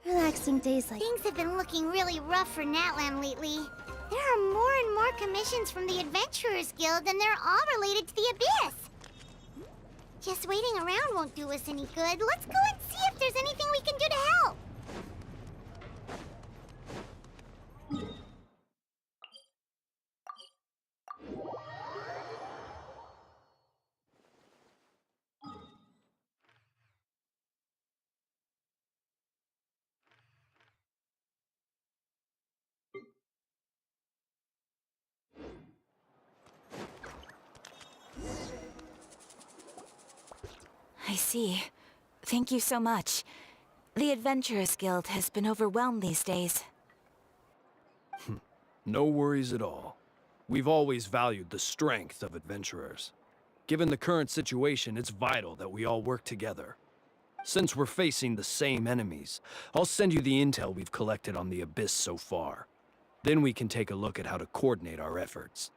Relaxing days like... Things have been looking really rough for Natlan lately. There are more and more commissions from the Adventurers Guild, and they're all related to the Abyss. Just waiting around won't do us any good. Let's go and see if there's anything we can do to help. I see. Thank you so much. The Adventurers Guild has been overwhelmed these days. No worries at all. We've always valued the strength of adventurers. Given the current situation, it's vital that we all work together. Since we're facing the same enemies, I'll send you the intel we've collected on the Abyss so far. Then we can take a look at how to coordinate our efforts.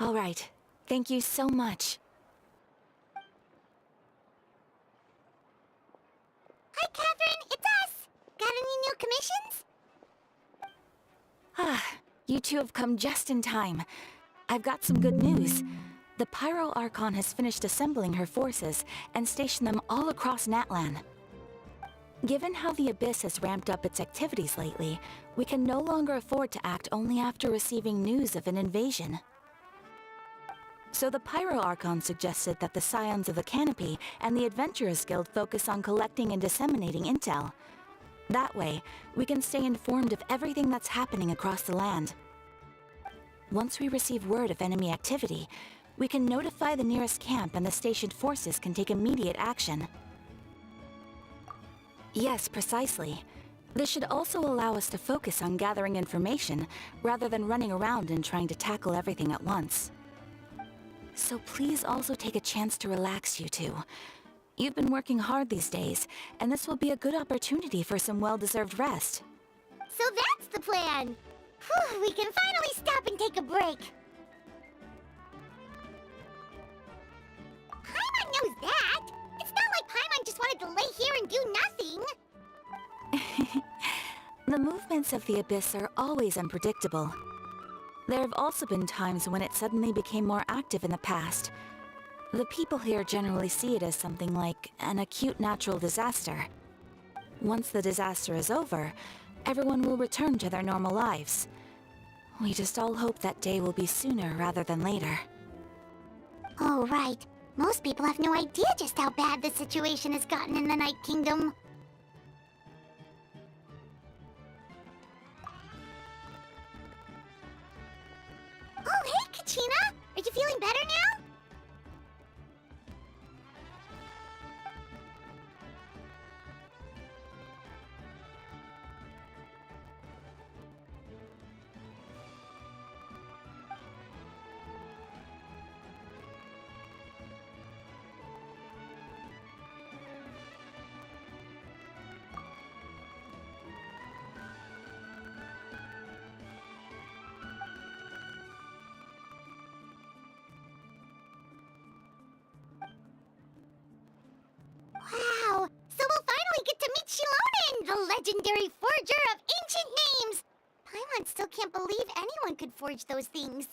All right. Thank you so much. Hi, Catherine. It's us. Got any new commissions? You two have come just in time. I've got some good news. The Pyro Archon has finished assembling her forces and stationed them all across Natlan. Given how the Abyss has ramped up its activities lately, we can no longer afford to act only after receiving news of an invasion. So the Pyro Archon suggested that the Scions of the Canopy and the Adventurers Guild focus on collecting and disseminating intel. That way, we can stay informed of everything that's happening across the land. Once we receive word of enemy activity, we can notify the nearest camp and the stationed forces can take immediate action. Yes, precisely. This should also allow us to focus on gathering information rather than running around and trying to tackle everything at once. So please also take a chance to relax, you two. You've been working hard these days, and this will be a good opportunity for some well-deserved rest. So that's the plan. Whew, we can finally stop and take a break. Paimon knows that. It's not like Paimon just wanted to lay here and do nothing. The movements of the Abyss are always unpredictable. There have also been times when it suddenly became more active in the past. The people here generally see it as something like an acute natural disaster. Once the disaster is over, everyone will return to their normal lives. We just all hope that day will be sooner rather than later. Oh, right. Most people have no idea just how bad the situation has gotten in the Night Kingdom. Oh, hey, Kachina! Are you feeling better now? Wow! So we'll finally get to meet Shilonen, the legendary forger of ancient names! Paimon still can't believe anyone could forge those things.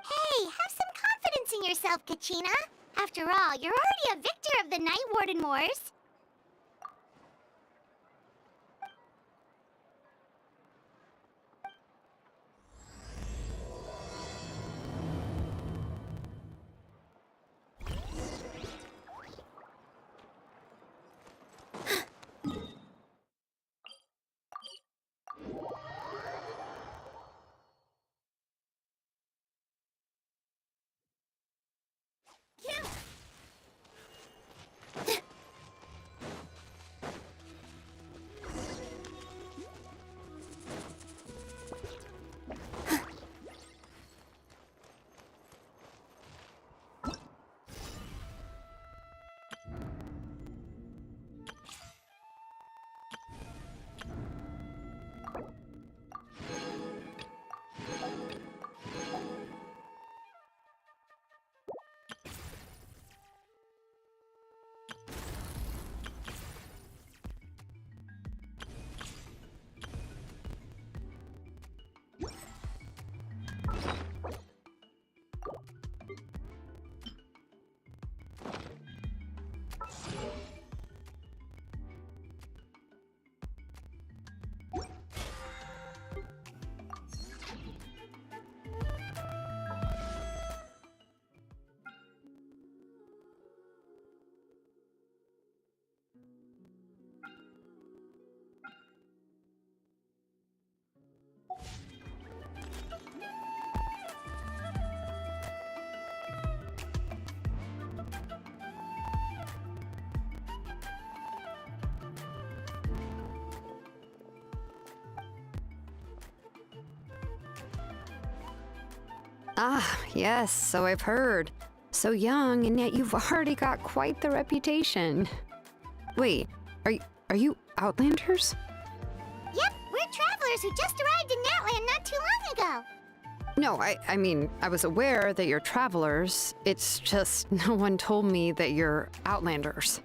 Hey, have some confidence in yourself, Kachina. After all, you're already a victor of the Night Warden Wars. Ah, yes, so I've heard. So young, and yet you've already got quite the reputation. Wait, are you Outlanders? Yep, we're travelers who just arrived in Natlan not too long ago. No, I mean, I was aware that you're travelers. It's just no one told me that you're Outlanders.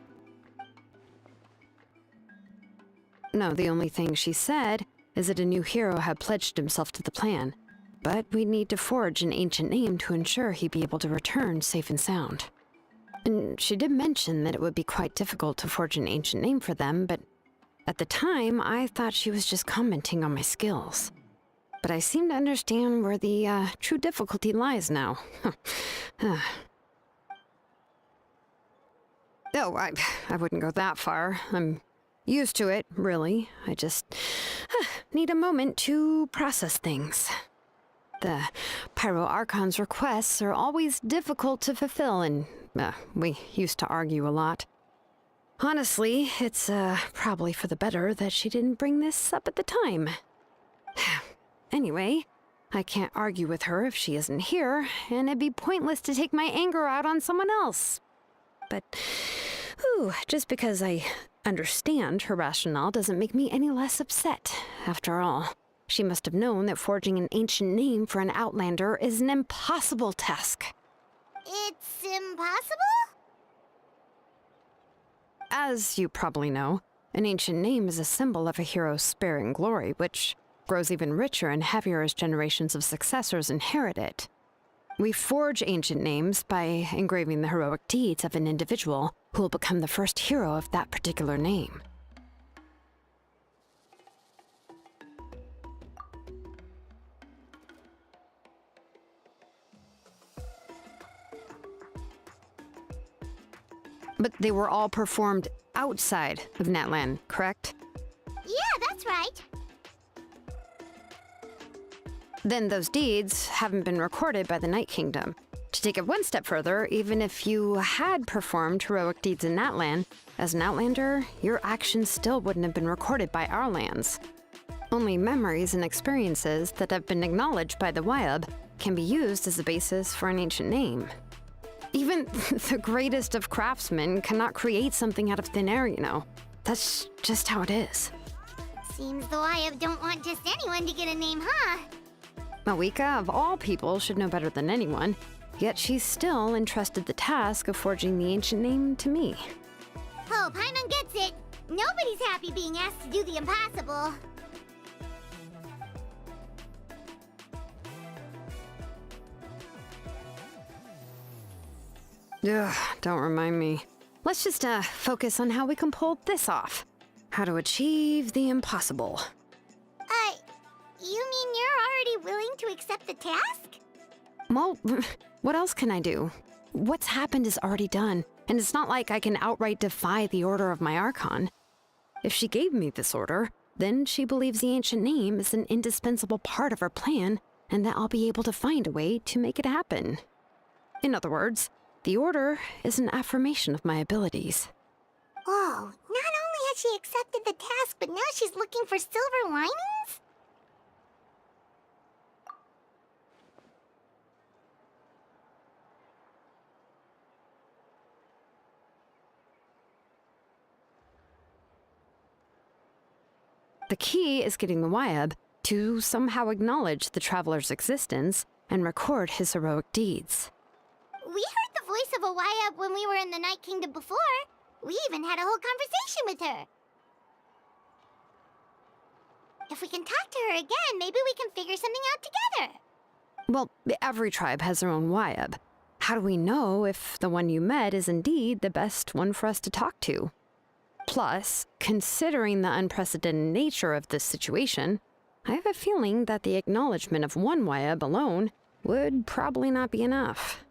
No, the only thing she said is that a new hero had pledged himself to the plan. But we'd need to forge an ancient name to ensure he'd be able to return safe and sound. And she did mention that it would be quite difficult to forge an ancient name for them, but at the time, I thought she was just commenting on my skills. But I seem to understand where the true difficulty lies now. No, I wouldn't go that far. I'm used to it, really. I just need a moment to process things. The Pyro Archon's requests are always difficult to fulfill, and we used to argue a lot. Honestly, it's probably for the better that she didn't bring this up at the time. Anyway, I can't argue with her if she isn't here, and it'd be pointless to take my anger out on someone else. But, just because I understand her rationale doesn't make me any less upset, after all. She must have known that forging an ancient name for an Outlander is an impossible task. It's impossible? As you probably know, an ancient name is a symbol of a hero's spirit and glory, which grows even richer and heavier as generations of successors inherit it. We forge ancient names by engraving the heroic deeds of an individual who will become the first hero of that particular name. But they were all performed outside of Natlan, correct? Yeah, that's right. Then those deeds haven't been recorded by the Night Kingdom. To take it one step further, even if you had performed heroic deeds in Natlan, as an Outlander, your actions still wouldn't have been recorded by our lands. Only memories and experiences that have been acknowledged by the Wyab can be used as a basis for an ancient name. Even the greatest of craftsmen cannot create something out of thin air, you know. That's just how it is. Seems the Wyab don't want just anyone to get a name, huh? Mawika, of all people, should know better than anyone, yet she's still entrusted the task of forging the ancient name to me. Oh, Paimon gets it. Nobody's happy being asked to do the impossible. Ugh, don't remind me. Let's just focus on how we can pull this off. How to achieve the impossible. You mean you're already willing to accept the task? Well, what else can I do? What's happened is already done, and it's not like I can outright defy the order of my Archon. If she gave me this order, then she believes the ancient name is an indispensable part of her plan, and that I'll be able to find a way to make it happen. In other words, the order is an affirmation of my abilities. Whoa, not only has she accepted the task, but now she's looking for silver linings? The key is getting the Wyab to somehow acknowledge the traveler's existence and record his heroic deeds. We heard the voice of a Wyab when we were in the Night Kingdom before. We even had a whole conversation with her. If we can talk to her again, maybe we can figure something out together. Well, every tribe has their own Wyab. How do we know if the one you met is indeed the best one for us to talk to? Plus, considering the unprecedented nature of this situation, I have a feeling that the acknowledgement of one Wyab alone would probably not be enough.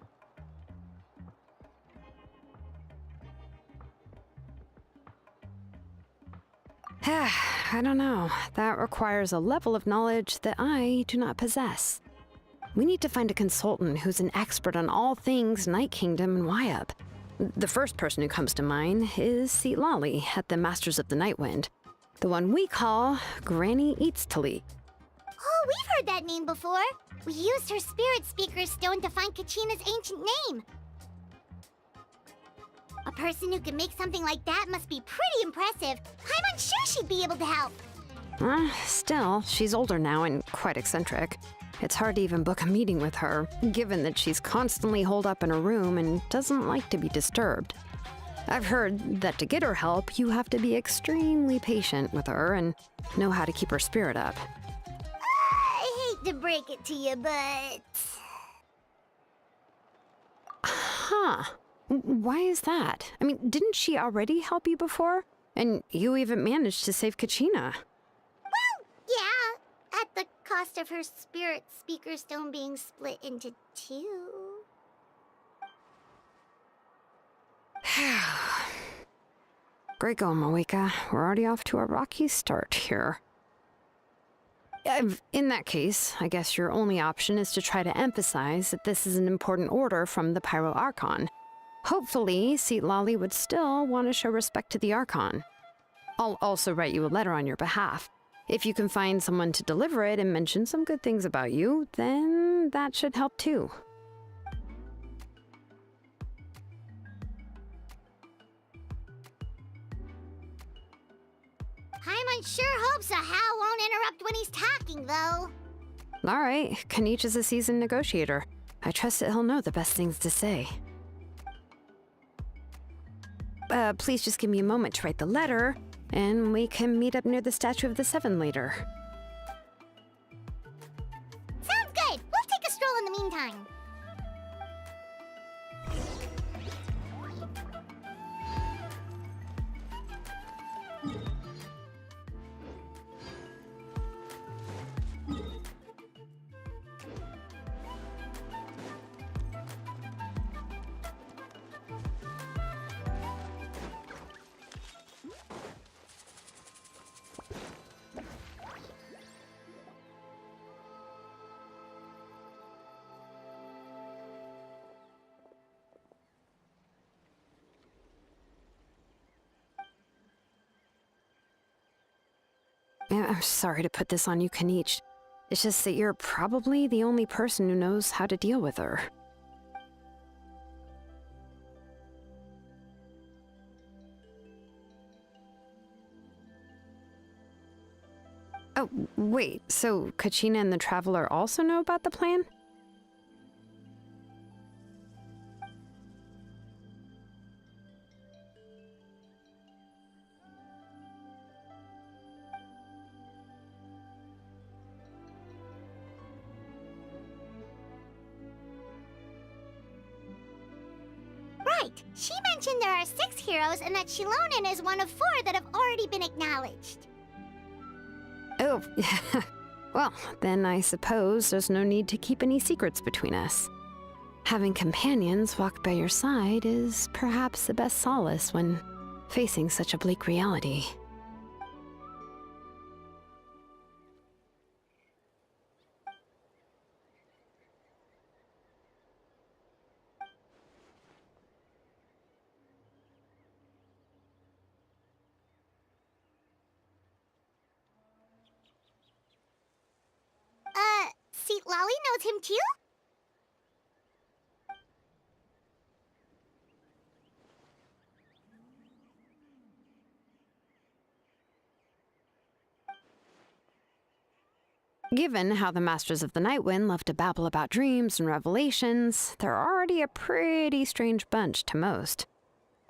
I don't know. That requires a level of knowledge that I do not possess. We need to find a consultant who's an expert on all things Night Kingdom and Wyab. The first person who comes to mind is Lali at the Masters of the Nightwind, the one we call Granny Eats to Leap. Oh, we've heard that name before. We used her spirit speaker stone to find Kachina's ancient name. A person who can make something like that must be pretty impressive. I'm unsure she'd be able to help. Still, she's older now and quite eccentric. It's hard to even book a meeting with her, given that she's constantly holed up in a room and doesn't like to be disturbed. I've heard that to get her help, you have to be extremely patient with her and know how to keep her spirit up. I hate to break it to you, but... Huh. Why is that? I mean, didn't she already help you before? And you even managed to save Kachina. Well, yeah. At the cost of her spirit speaker stone being split into two. Great going, Moeka. We're already off to a rocky start here. In that case, I guess your only option is to try to emphasize that this is an important order from the Pyro Archon. Hopefully, Seatlali would still want to show respect to the Archon. I'll also write you a letter on your behalf. If you can find someone to deliver it and mention some good things about you, then that should help too. Paimon sure hopes a Hal won't interrupt when he's talking, though. All right, Kanich is a seasoned negotiator. I trust that he'll know the best things to say. Please just give me a moment to write the letter, and we can meet up near the Statue of the Seven later. Sounds good. We'll take a stroll in the meantime. I'm sorry to put this on you, Kanich. It's just that you're probably the only person who knows how to deal with her. Oh, wait, so Kachina and the Traveler also know about the plan? Right. She mentioned there are 6 heroes and that Shilonen is one of 4 that have already been acknowledged. Oh, well, then I suppose there's no need to keep any secrets between us. Having companions walk by your side is perhaps the best solace when facing such a bleak reality. Seatlali knows him too? Given how the Masters of the Nightwind love to babble about dreams and revelations, they're already a pretty strange bunch to most.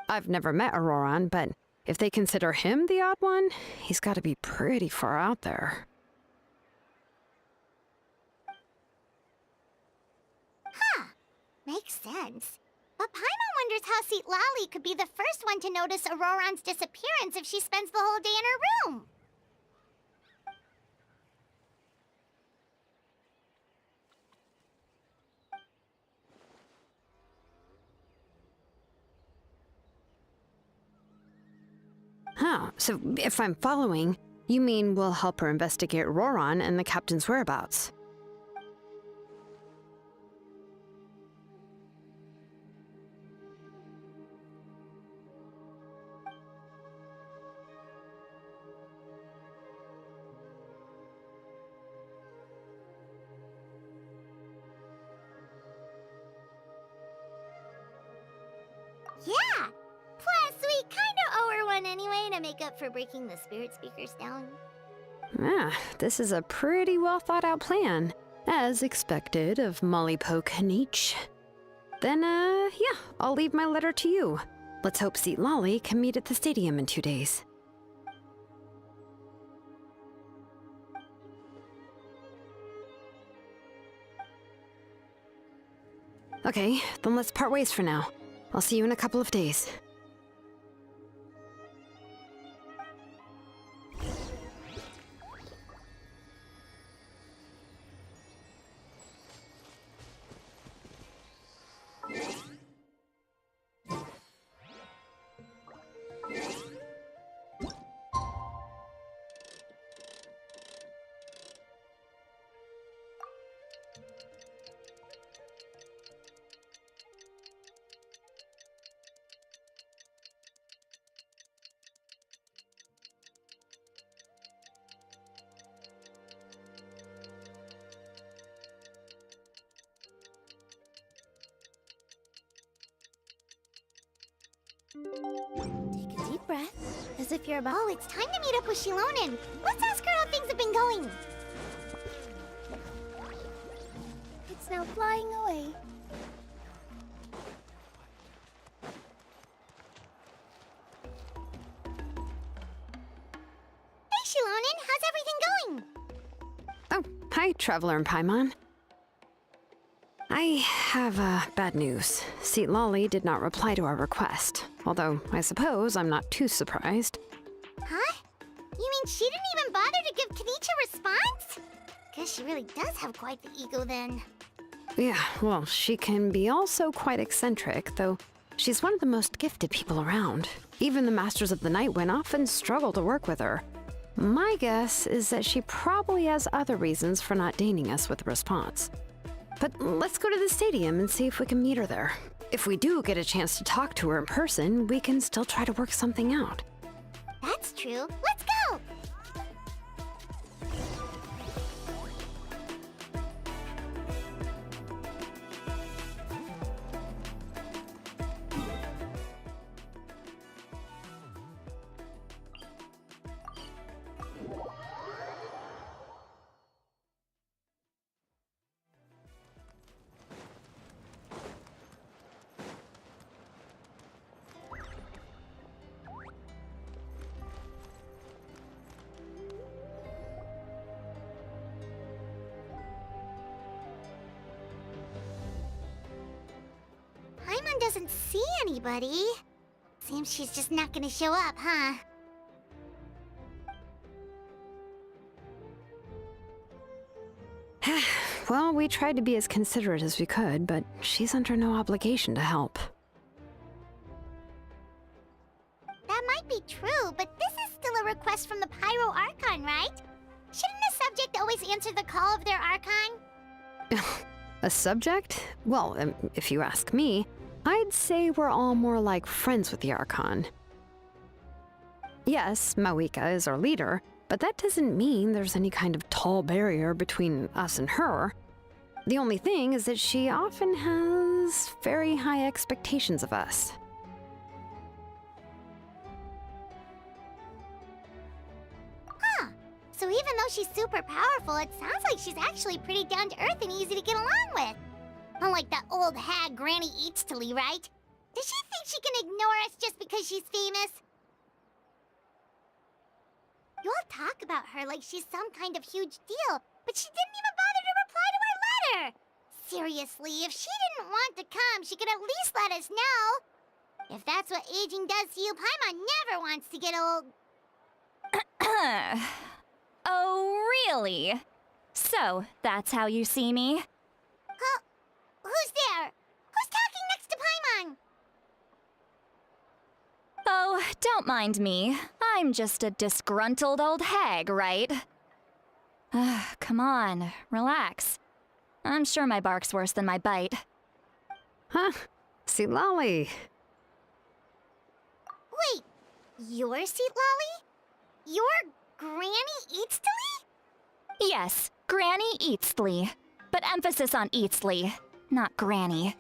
I've never met Auroran, but if they consider him the odd one, he's got to be pretty far out there. Makes sense. But Paimon wonders how Seatlali could be the first one to notice Auroran's disappearance if she spends the whole day in her room. Huh, so if I'm following, you mean we'll help her investigate Auroran and the captain's whereabouts? make up for breaking the spirit speakers down? This is a pretty well thought out plan, as expected of Molly Poke Nietzsche. Then, yeah, I'll leave my letter to you. Let's hope Seat Lolly can meet at the stadium in 2 days. Okay, then let's part ways for now. I'll see you in a couple of days. Take a deep breath, as if you're about. Oh, it's time to meet up with Shilonen. Let's ask her how things have been going. It's now flying away. Hey, Shilonen, how's everything going? Oh, hi, Traveler and Paimon. I have bad news. Seat Lolly did not reply to our request, although I suppose I'm not too surprised. Huh? You mean she didn't even bother to give Kenichi a response? Guess she really does have quite the ego then. Yeah, well, she can be also quite eccentric, though she's one of the most gifted people around. Even the Masters of the Night Wind often struggle to work with her. My guess is that she probably has other reasons for not deigning us with a response. But let's go to the stadium and see if we can meet her there. If we do get a chance to talk to her in person, we can still try to work something out. That's true. Let's go! Paimon doesn't see anybody. Seems she's just not gonna show up, huh? Well, we tried to be as considerate as we could, but she's under no obligation to help. That might be true, but this is still a request from the Pyro Archon, right? Shouldn't a subject always answer the call of their Archon? A subject? Well, if you ask me, I'd say we're all more like friends with the Archon. Yes, Mawika is our leader, but that doesn't mean there's any kind of tall barrier between us and her. The only thing is that she often has very high expectations of us. Huh. So even though she's super powerful, it sounds like she's actually pretty down to earth and easy to get along with. Unlike that old hag Granny Eatstily, right? Does she think she can ignore us just because she's famous? You all talk about her like she's some kind of huge deal, but she didn't even bother to reply to our letter! Seriously, if she didn't want to come, she could at least let us know. If that's what aging does to you, Paimon never wants to get old. Oh, really? So, that's how you see me? Huh? Who's there? Who's talking next to Paimon? Oh, don't mind me. I'm just a disgruntled old hag, right? Come on, relax. I'm sure my bark's worse than my bite. Huh? Seat Lolly. Wait, you're Seat Lolly? You're Granny Eatstily? Yes, Granny Eatstly. But emphasis on Eatstly, not Granny.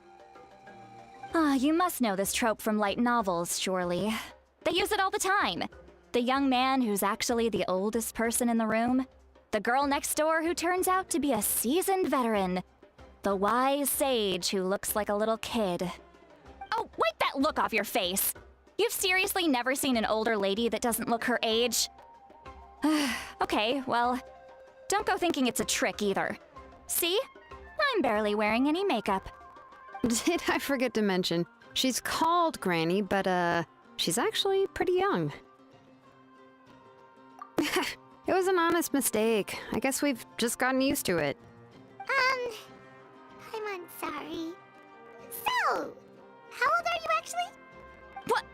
You must know this trope from light novels, surely. They use it all the time. The young man who's actually the oldest person in the room. The girl next door who turns out to be a seasoned veteran. The wise sage who looks like a little kid. Oh, wipe that look off your face! You've seriously never seen an older lady that doesn't look her age? Okay, well, don't go thinking it's a trick either. See? I'm barely wearing any makeup. Did I forget to mention, she's called Granny, but she's actually pretty young. It was an honest mistake. I guess we've just gotten used to it. I'm sorry. So, how old are you actually? What?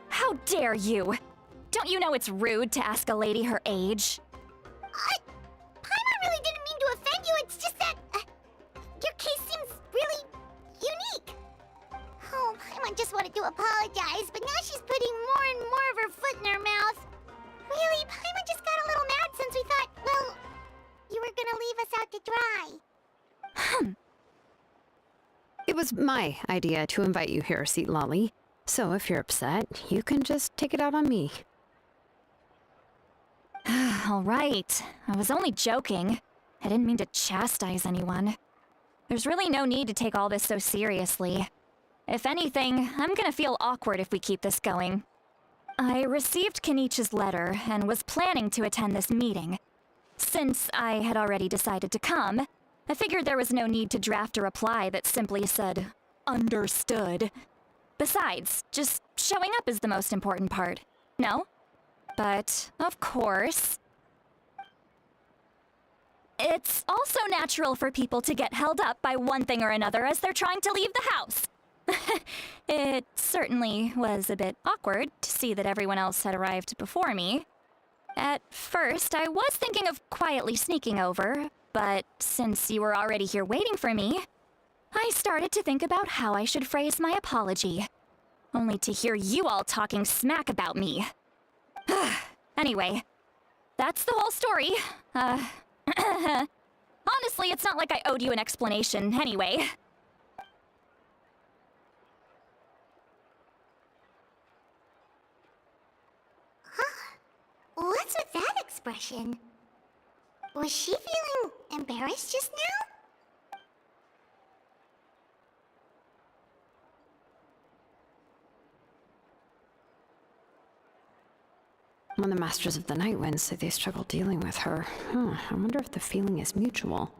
How dare you? Don't you know it's rude to ask a lady her age? Paimon really didn't mean to offend you, it's just that your case seems really unique. Oh, Paimon just wanted to apologize, but now she's putting more and more of her foot in her mouth. Really, Paimon just got a little mad since we thought, well, you were gonna leave us out to dry. It was my idea to invite you here, Seat Lolly. So if you're upset, you can just take it out on me. All right. I was only joking. I didn't mean to chastise anyone. There's really no need to take all this so seriously. If anything, I'm gonna feel awkward if we keep this going. I received Kenichi's letter and was planning to attend this meeting. Since I had already decided to come, I figured there was no need to draft a reply that simply said, "Understood." Besides, just showing up is the most important part, no? But, of course, it's also natural for people to get held up by one thing or another as they're trying to leave the house. It certainly was a bit awkward to see that everyone else had arrived before me. At first, I was thinking of quietly sneaking over, but since you were already here waiting for me, I started to think about how I should phrase my apology. Only to hear you all talking smack about me. Anyway, that's the whole story. Honestly, it's not like I owed you an explanation anyway. What's with that expression? Was she feeling embarrassed just now? When the Masters of the Night Wind say they struggle dealing with her, I wonder if the feeling is mutual.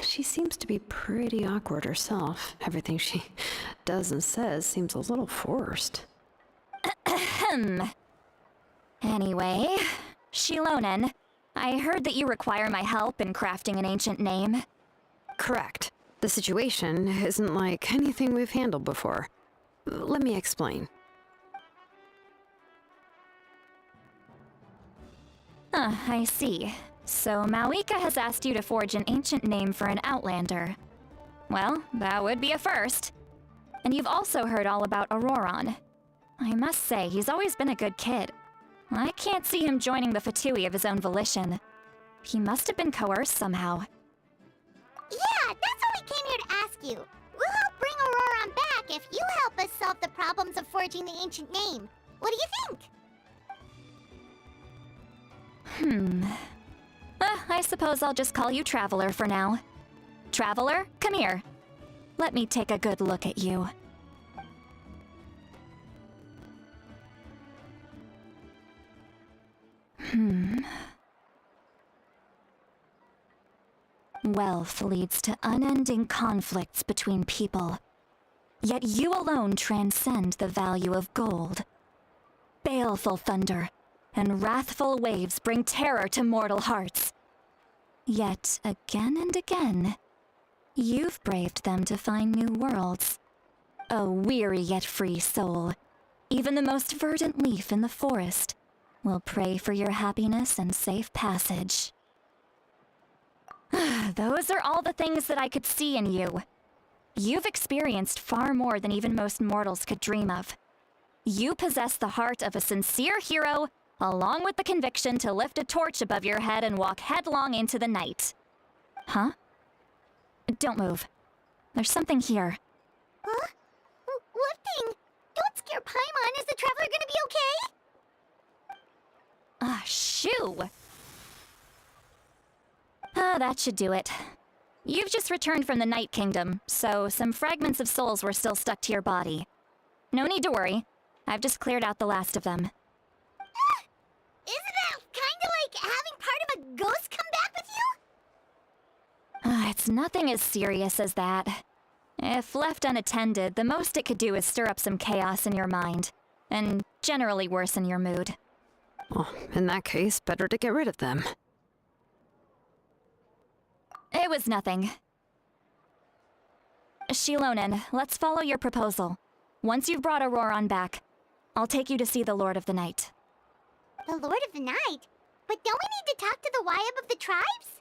She seems to be pretty awkward herself. Everything she does and says seems a little forced. Anyway, Shilonen, I heard that you require my help in crafting an ancient name. Correct. The situation isn't like anything we've handled before. Let me explain. I see. So Mawika has asked you to forge an ancient name for an Outlander. Well, that would be a first. And you've also heard all about Auroron. I must say, he's always been a good kid. I can't see him joining the Fatui of his own volition. He must have been coerced somehow. Yeah, that's why we came here to ask you. We'll help bring Auroron back if you help us solve the problems of forging the ancient name. What do you think? I suppose I'll just call you Traveler for now. Traveler, come here. Let me take a good look at you. Wealth leads to unending conflicts between people. Yet you alone transcend the value of gold. Baleful thunder and wrathful waves bring terror to mortal hearts. Yet again and again, you've braved them to find new worlds. A weary yet free soul, even the most verdant leaf in the forest, will pray for your happiness and safe passage. Those are all the things that I could see in you. You've experienced far more than even most mortals could dream of. You possess the heart of a sincere hero, along with the conviction to lift a torch above your head and walk headlong into the night. Huh? Don't move. There's something here. Huh? What thing? Don't scare Paimon. Is the Traveler gonna be okay? Shoo! That should do it. You've just returned from the Night Kingdom, so some fragments of souls were still stuck to your body. No need to worry. I've just cleared out the last of them. Isn't that kinda like having part of a ghost come back with you? It's nothing as serious as that. If left unattended, the most it could do is stir up some chaos in your mind, and generally worsen your mood. Well, in that case, better to get rid of them. It was nothing. Shilonen, let's follow your proposal. Once you've brought Auroron back, I'll take you to see the Lord of the Night. The Lord of the Night? But don't we need to talk to the Wyab of the tribes?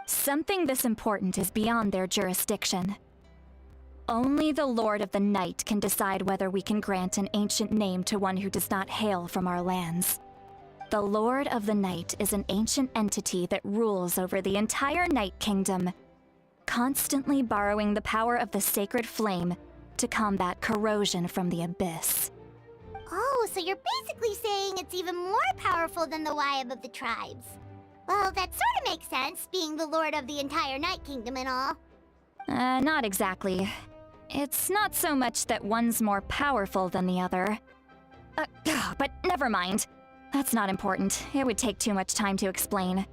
Something this important is beyond their jurisdiction. Only the Lord of the Night can decide whether we can grant an ancient name to one who does not hail from our lands. The Lord of the Night is an ancient entity that rules over the entire Night Kingdom, constantly borrowing the power of the sacred flame to combat corrosion from the abyss. Oh, so you're basically saying it's even more powerful than the Wyab of the tribes. Well, that sort of makes sense, being the lord of the entire Night Kingdom and all. Not exactly. It's not so much that one's more powerful than the other. But never mind. That's not important. It would take too much time to explain.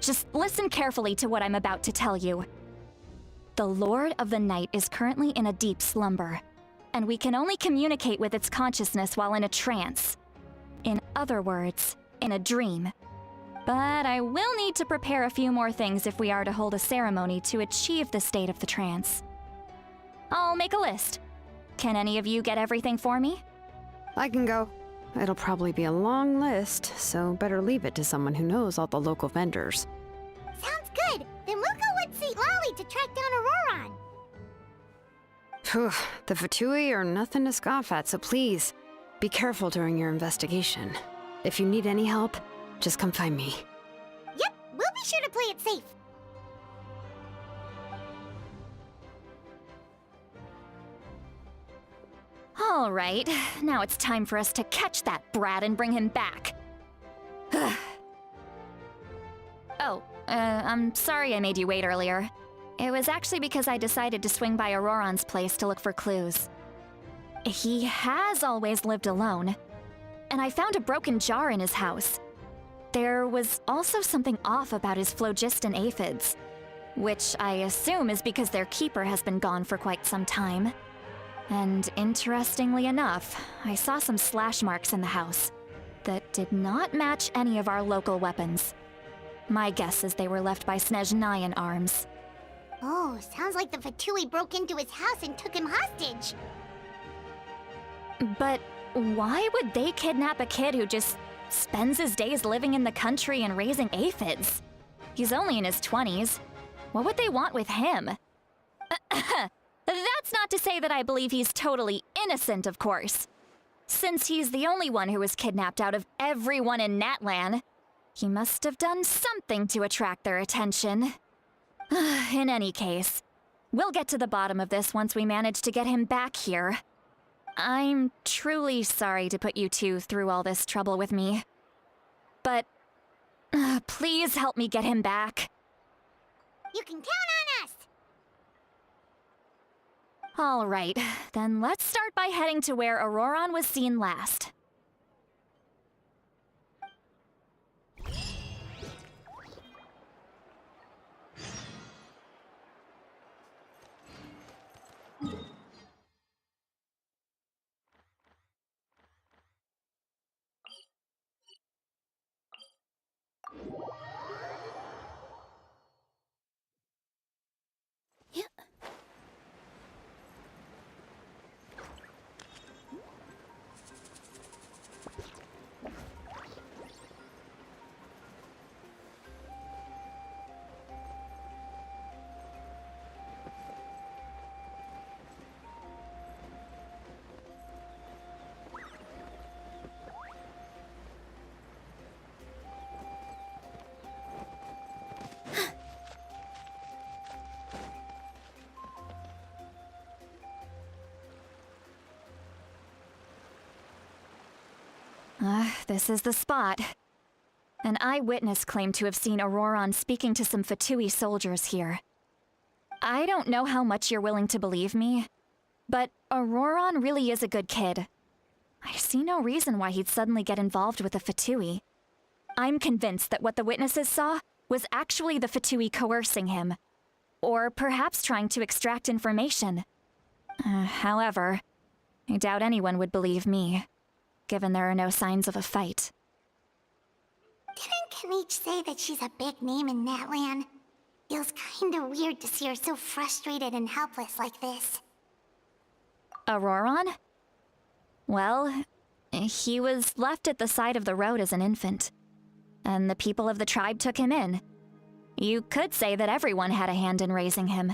Just listen carefully to what I'm about to tell you. The Lord of the Night is currently in a deep slumber, and we can only communicate with its consciousness while in a trance. In other words, in a dream. But I will need to prepare a few more things if we are to hold a ceremony to achieve the state of the trance. I'll make a list. Can any of you get everything for me? I can go. It'll probably be a long list, so better leave it to someone who knows all the local vendors. Sounds good. Then we'll go with St. Lolly to track down Auroron. Phew, the Fatui are nothing to scoff at, so please, be careful during your investigation. If you need any help, just come find me. Yep, we'll be sure to play it safe. All right, now it's time for us to catch that brat and bring him back. I'm sorry I made you wait earlier. It was actually because I decided to swing by Auroron's place to look for clues. He has always lived alone, and I found a broken jar in his house. There was also something off about his phlogiston aphids, which I assume is because their keeper has been gone for quite some time. And interestingly enough, I saw some slash marks in the house that did not match any of our local weapons. My guess is they were left by Snezhnayan arms. Oh, sounds like the Fatui broke into his house and took him hostage. But why would they kidnap a kid who just spends his days living in the country and raising aphids? He's only in his 20s. What would they want with him? That's not to say that I believe he's totally innocent, of course. Since he's the only one who was kidnapped out of everyone in Natlan, he must have done something to attract their attention. In any case, we'll get to the bottom of this once we manage to get him back here. I'm truly sorry to put you two through all this trouble with me. But please help me get him back. You can count on us! All right, then let's start by heading to where Auroron was seen last. Yeah. This is the spot. An eyewitness claimed to have seen Auroron speaking to some Fatui soldiers here. I don't know how much you're willing to believe me, but Auroron really is a good kid. I see no reason why he'd suddenly get involved with a Fatui. I'm convinced that what the witnesses saw was actually the Fatui coercing him, or perhaps trying to extract information. However, I doubt anyone would believe me, given there are no signs of a fight. Didn't Kanich say that she's a big name in Natlan? Feels kinda weird to see her so frustrated and helpless like this. Auroron? Well, he was left at the side of the road as an infant, and the people of the tribe took him in. You could say that everyone had a hand in raising him.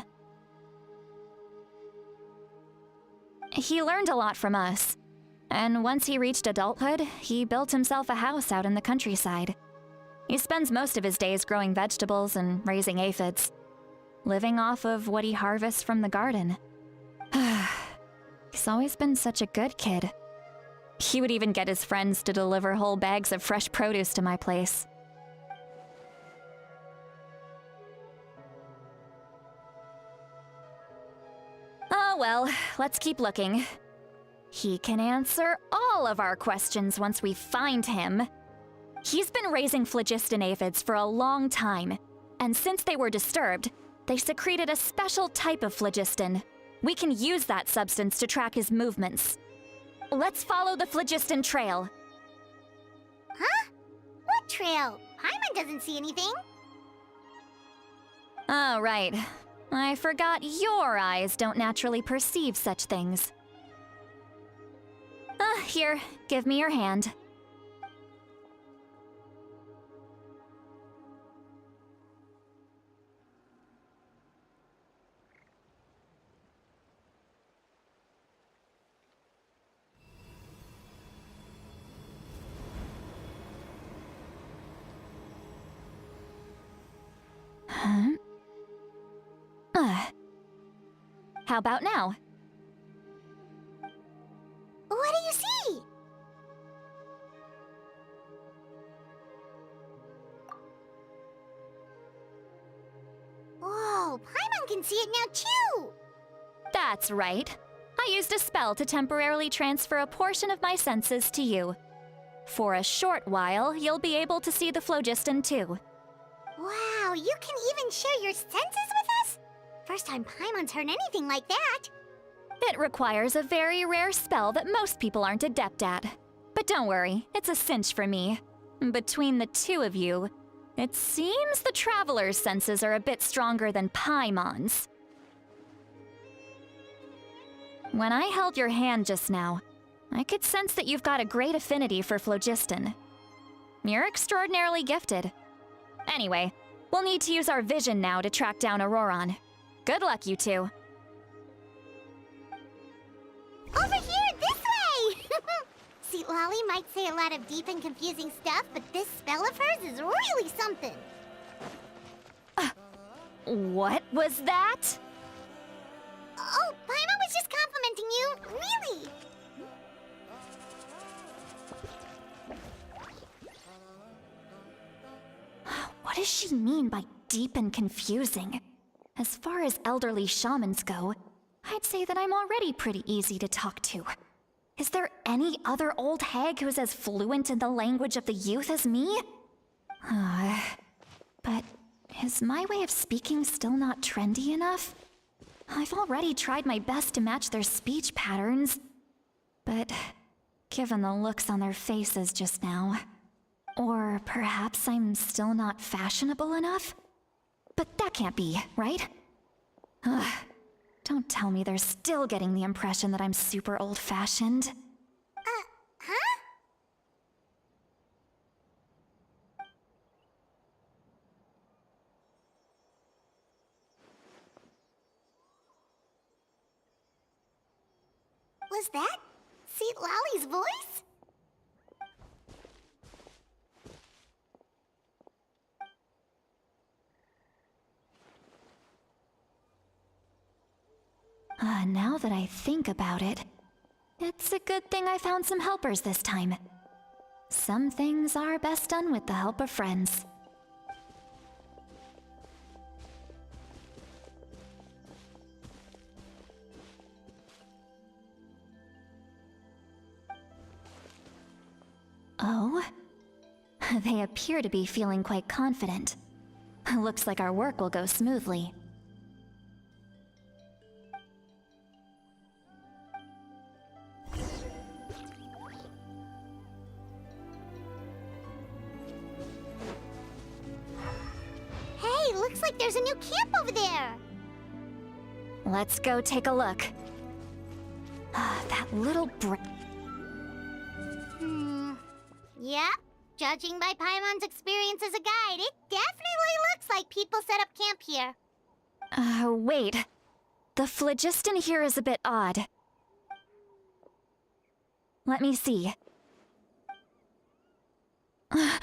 He learned a lot from us, and once he reached adulthood, he built himself a house out in the countryside. He spends most of his days growing vegetables and raising aphids, living off of what he harvests from the garden. He's always been such a good kid. He would even get his friends to deliver whole bags of fresh produce to my place. Oh well, let's keep looking. He can answer all of our questions once we find him. He's been raising phlogiston aphids for a long time, and since they were disturbed, they secreted a special type of phlogiston. We can use that substance to track his movements. Let's follow the phlogiston trail. Huh? What trail? Paimon doesn't see anything. Oh, right. I forgot your eyes don't naturally perceive such things. Here, give me your hand. How about now? What do you see? Whoa, Paimon can see it now too! That's right. I used a spell to temporarily transfer a portion of my senses to you. For a short while, you'll be able to see the phlogiston too. Wow, you can even share your senses with us? First time Paimon's heard anything like that. It requires a very rare spell that most people aren't adept at. But don't worry, it's a cinch for me. Between the two of you, it seems the Traveler's senses are a bit stronger than Paimon's. When I held your hand just now, I could sense that you've got a great affinity for phlogiston. You're extraordinarily gifted. Anyway, we'll need to use our vision now to track down Auroron. Good luck, you two. Over here, this way! See, Lolly might say a lot of deep and confusing stuff, but this spell of hers is really something. What was that? Oh, Paimon was just complimenting you, really. What does she mean by deep and confusing? As far as elderly shamans go, I'd say that I'm already pretty easy to talk to. Is there any other old hag who's as fluent in the language of the youth as me? But is my way of speaking still not trendy enough? I've already tried my best to match their speech patterns. But given the looks on their faces just now, or perhaps I'm still not fashionable enough? But that can't be, right? Don't tell me they're still getting the impression that I'm super old-fashioned. Huh? Was that Seat Lolly's voice? Now that I think about it, it's a good thing I found some helpers this time. Some things are best done with the help of friends. Oh? They appear to be feeling quite confident. Looks like our work will go smoothly. Hey, looks like there's a new camp over there. Let's go take a look. That little Yep. Judging by Paimon's experience as a guide, it definitely looks like people set up camp here. Wait. The phlogiston here is a bit odd. Let me see. Paimon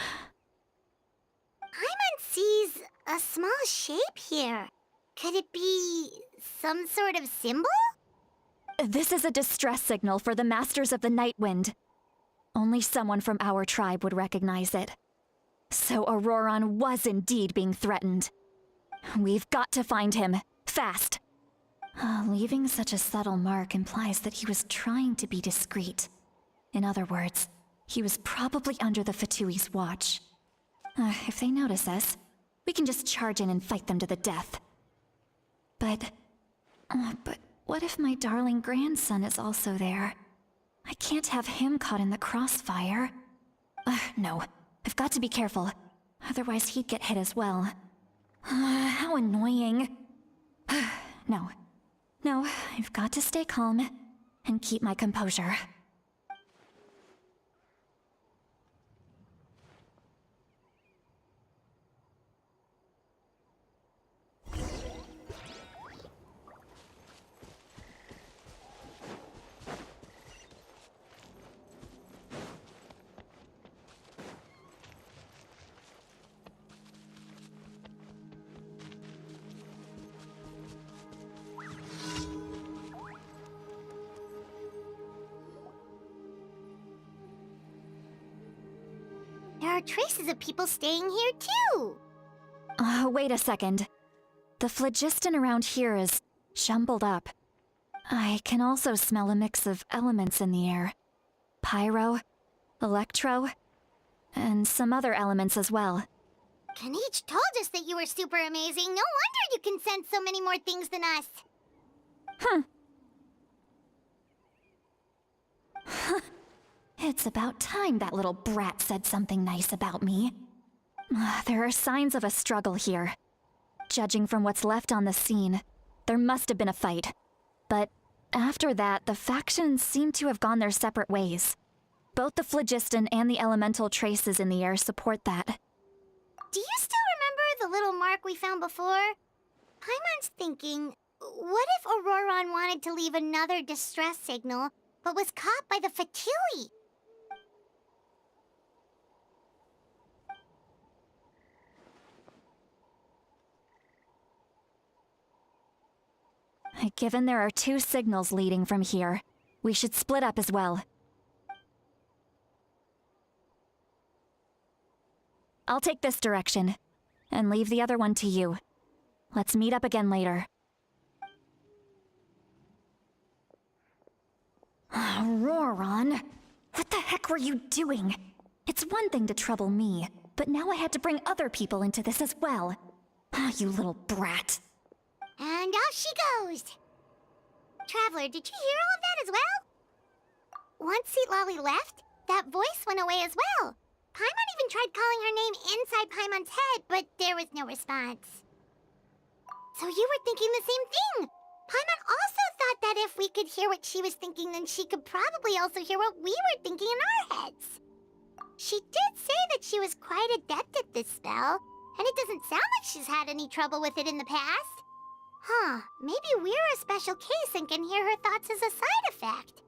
sees a small shape here. Could it be some sort of symbol? This is a distress signal for the Masters of the Night Wind. Only someone from our tribe would recognize it. So Auroron was indeed being threatened. We've got to find him, fast. Leaving such a subtle mark implies that he was trying to be discreet. In other words, he was probably under the Fatui's watch. If they notice us, we can just charge in and fight them to the death. But what if my darling grandson is also there? I can't have him caught in the crossfire. No, I've got to be careful. Otherwise he'd get hit as well. How annoying. No, I've got to stay calm and keep my composure. There are traces of people staying here too. Wait a second. The phlogiston around here is jumbled up. I can also smell a mix of elements in the air. Pyro, electro, and some other elements as well. Kanich told us that you were super amazing. No wonder you can sense so many more things than us. It's about time that little brat said something nice about me. There are signs of a struggle here. Judging from what's left on the scene, there must have been a fight. But after that, the factions seem to have gone their separate ways. Both the phlogiston and the elemental traces in the air support that. Do you still remember the little mark we found before? Paimon's thinking, what if Auroron wanted to leave another distress signal, but was caught by the Fatui? Given there are two signals leading from here, we should split up as well. I'll take this direction, and leave the other one to you. Let's meet up again later. Auroron, what the heck were you doing? It's one thing to trouble me, but now I had to bring other people into this as well. You little brat. And off she goes. Traveler, did you hear all of that as well? Once Seatlolly left, that voice went away as well. Paimon even tried calling her name inside Paimon's head, but there was no response. So you were thinking the same thing. Paimon also thought that if we could hear what she was thinking, then she could probably also hear what we were thinking in our heads. She did say that she was quite adept at this spell, and it doesn't sound like she's had any trouble with it in the past. Huh, maybe we're a special case and can hear her thoughts as a side effect.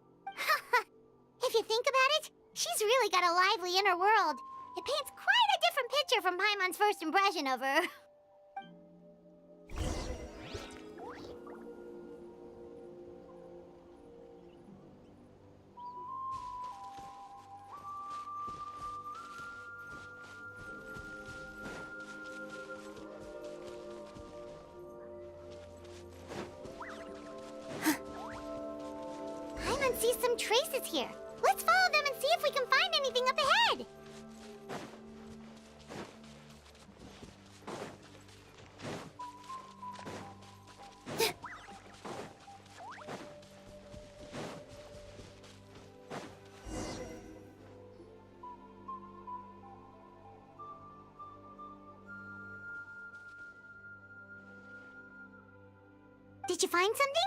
If you think about it, she's really got a lively inner world. It paints quite a different picture from Paimon's first impression of her. see some traces here. Let's follow them and see if we can find anything up ahead. Did you find something?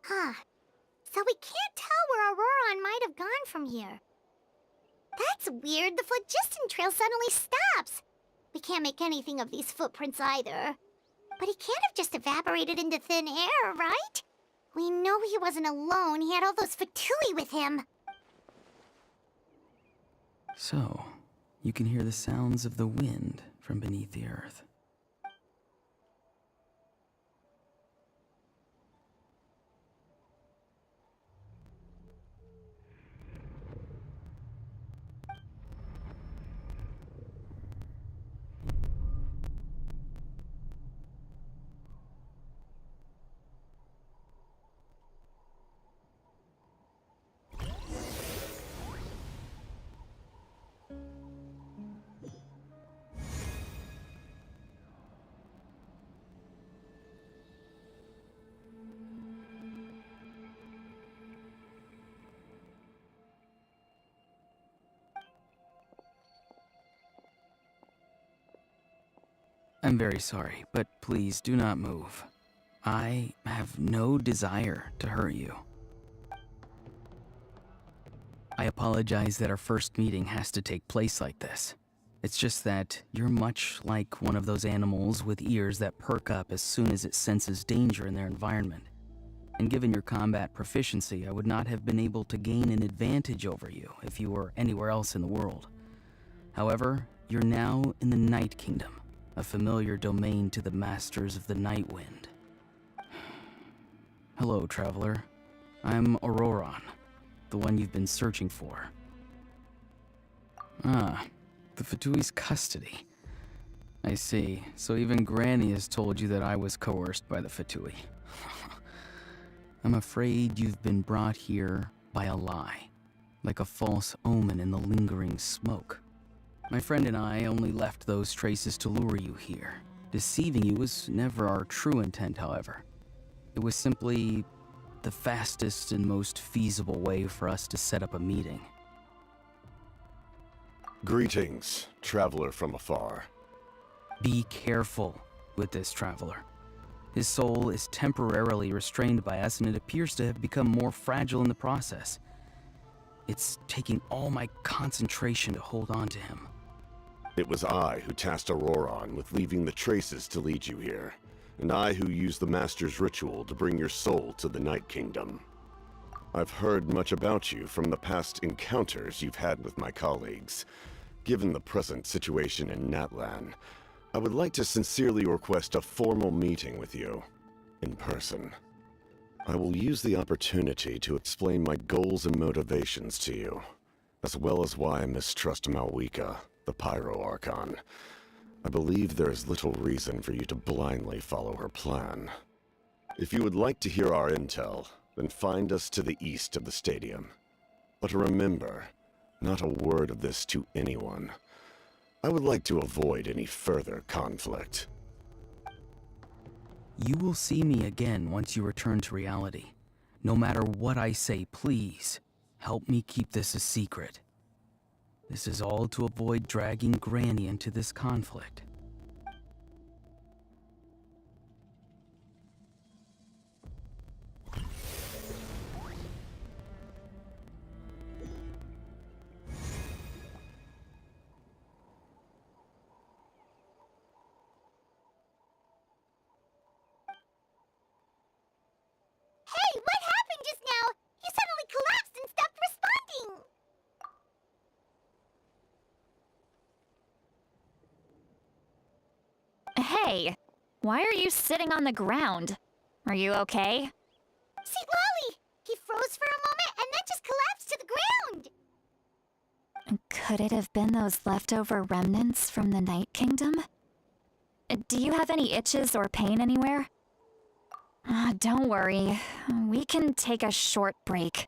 Huh. So we can't tell where Auroron might have gone from here. That's weird. The phlogiston trail suddenly stops. We can't make anything of these footprints either. But he can't have just evaporated into thin air, right? We know he wasn't alone. He had all those Fatui with him. So, you can hear the sounds of the wind from beneath the earth. I'm very sorry, but please do not move. I have no desire to hurt you. I apologize that our first meeting has to take place like this. It's just that you're much like one of those animals with ears that perk up as soon as it senses danger in their environment. And given your combat proficiency, I would not have been able to gain an advantage over you if you were anywhere else in the world. However, you're now in the Night Kingdom, a familiar domain to the masters of the Night Wind. Hello, traveler. I'm Auroron, the one you've been searching for. Ah, the Fatui's custody. I see. So even Granny has told you that I was coerced by the Fatui. I'm afraid you've been brought here by a lie, like a false omen in the lingering smoke. My friend and I only left those traces to lure you here. Deceiving you was never our true intent, however. It was simply the fastest and most feasible way for us to set up a meeting. Greetings, traveler from afar. Be careful with this traveler. His soul is temporarily restrained by us, and it appears to have become more fragile in the process. It's taking all my concentration to hold on to him. It was I who tasked Auroron with leaving the traces to lead you here, and I who used the Master's ritual to bring your soul to the Night Kingdom. I've heard much about you from the past encounters you've had with my colleagues. Given the present situation in Natlan, I would like to sincerely request a formal meeting with you, in person. I will use the opportunity to explain my goals and motivations to you, as well as why I mistrust Malwika, the Pyro Archon. I believe there is little reason for you to blindly follow her plan. If you would like to hear our intel, then find us to the east of the stadium. But remember, not a word of this to anyone. I would like to avoid any further conflict. You will see me again once you return to reality. No matter what I say, please, help me keep this a secret. This is all to avoid dragging Granny into this conflict. Hey, what happened just now? You suddenly collapsed and stopped responding. Hey, why are you sitting on the ground? Are you okay? See, Lolly! He froze for a moment and then just collapsed to the ground. Could it have been those leftover remnants from the Night Kingdom? Do you have any itches or pain anywhere? Don't worry. We can take a short break.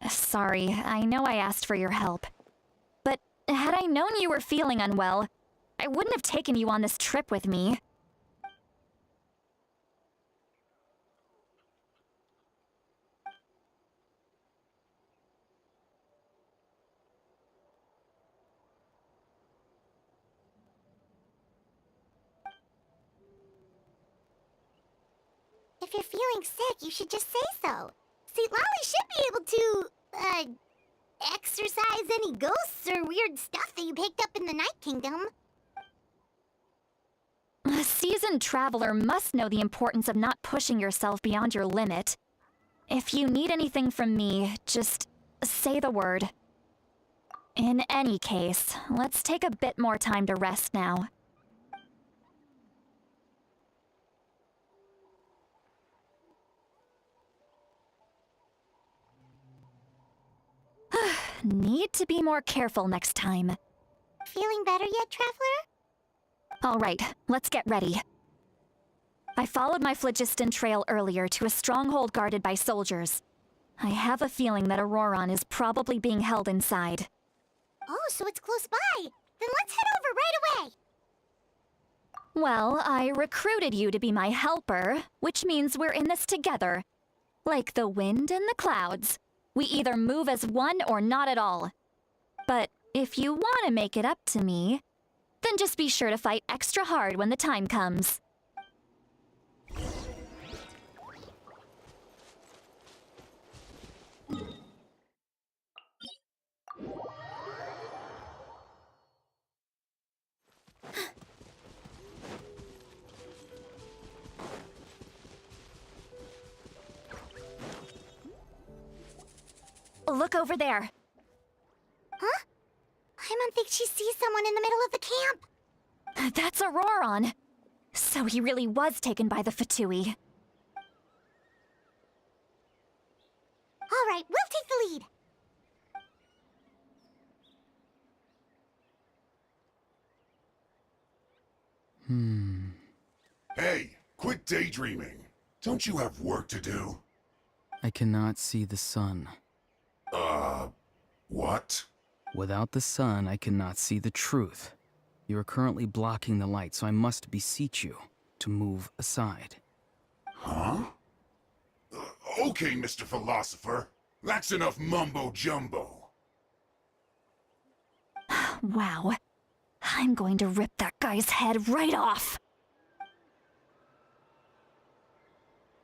Sorry, I know I asked for your help. But had I known you were feeling unwell, I wouldn't have taken you on this trip with me. If you're feeling sick, you should just say so. See, Lolly should be able to, exorcise any ghosts or weird stuff that you picked up in the Night Kingdom. A seasoned traveler must know the importance of not pushing yourself beyond your limit. If you need anything from me, just say the word. In any case, let's take a bit more time to rest now. Need to be more careful next time. Feeling better yet, Traveler? All right, let's get ready. I followed my phlogiston trail earlier to a stronghold guarded by soldiers. I have a feeling that Auroron is probably being held inside. Oh, so it's close by. Then let's head over right away. Well, I recruited you to be my helper, which means we're in this together. Like the wind and the clouds. We either move as one or not at all. But if you want to make it up to me, then just be sure to fight extra hard when the time comes. Look over there. Huh? Paimon thinks she sees someone in the middle of the camp. That's Auroron. So he really was taken by the Fatui. All right, we'll take the lead. Hey, quit daydreaming. Don't you have work to do? I cannot see the sun. What? Without the sun, I cannot see the truth. You are currently blocking the light, so I must beseech you to move aside. Huh? Okay, Mr. Philosopher. That's enough mumbo-jumbo. Wow. I'm going to rip that guy's head right off.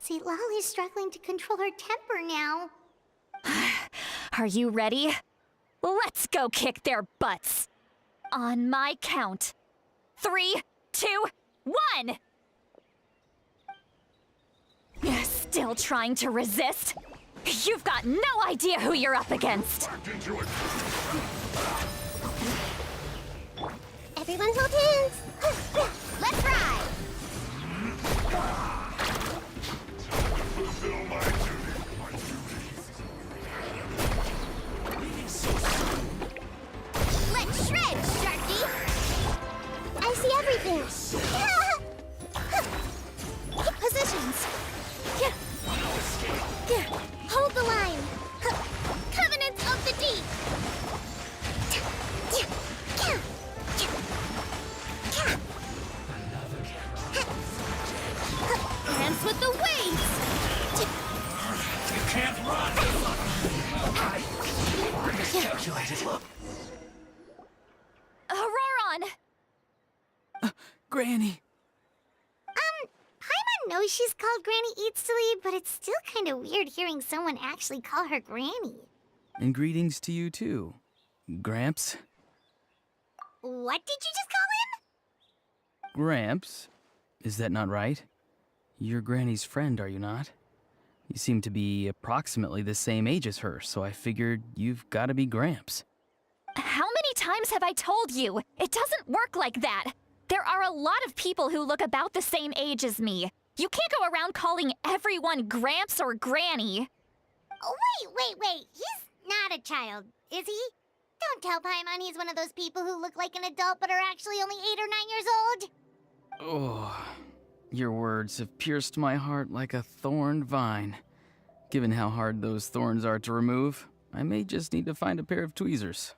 See, Lolly's struggling to control her temper now. Are you ready? Let's go kick their butts. On my count. 3, 2, 1! Still trying to resist? You've got no idea who you're up against. Everyone hold hands. Let's ride. Fulfill my duty. Let's shred, Sharky. I see everything. Positions. Hold the line. Covenants of the deep. Dance with the waves. You can't run! Miscalculated. Auroron! Granny! Paimon knows she's called Granny Eats to Lead, but it's still kind of weird hearing someone actually call her Granny. And greetings to you too, Gramps. What did you just call him? Gramps? Is that not right? You're Granny's friend, are you not? You seem to be approximately the same age as her, so I figured you've got to be Gramps. How many times have I told you? It doesn't work like that. There are a lot of people who look about the same age as me. You can't go around calling everyone Gramps or Granny. Oh, wait. He's not a child, is he? Don't tell Paimon he's one of those people who look like an adult but are actually only 8 or 9 years old. Oh, your words have pierced my heart like a thorn vine. Given how hard those thorns are to remove, I may just need to find a pair of tweezers.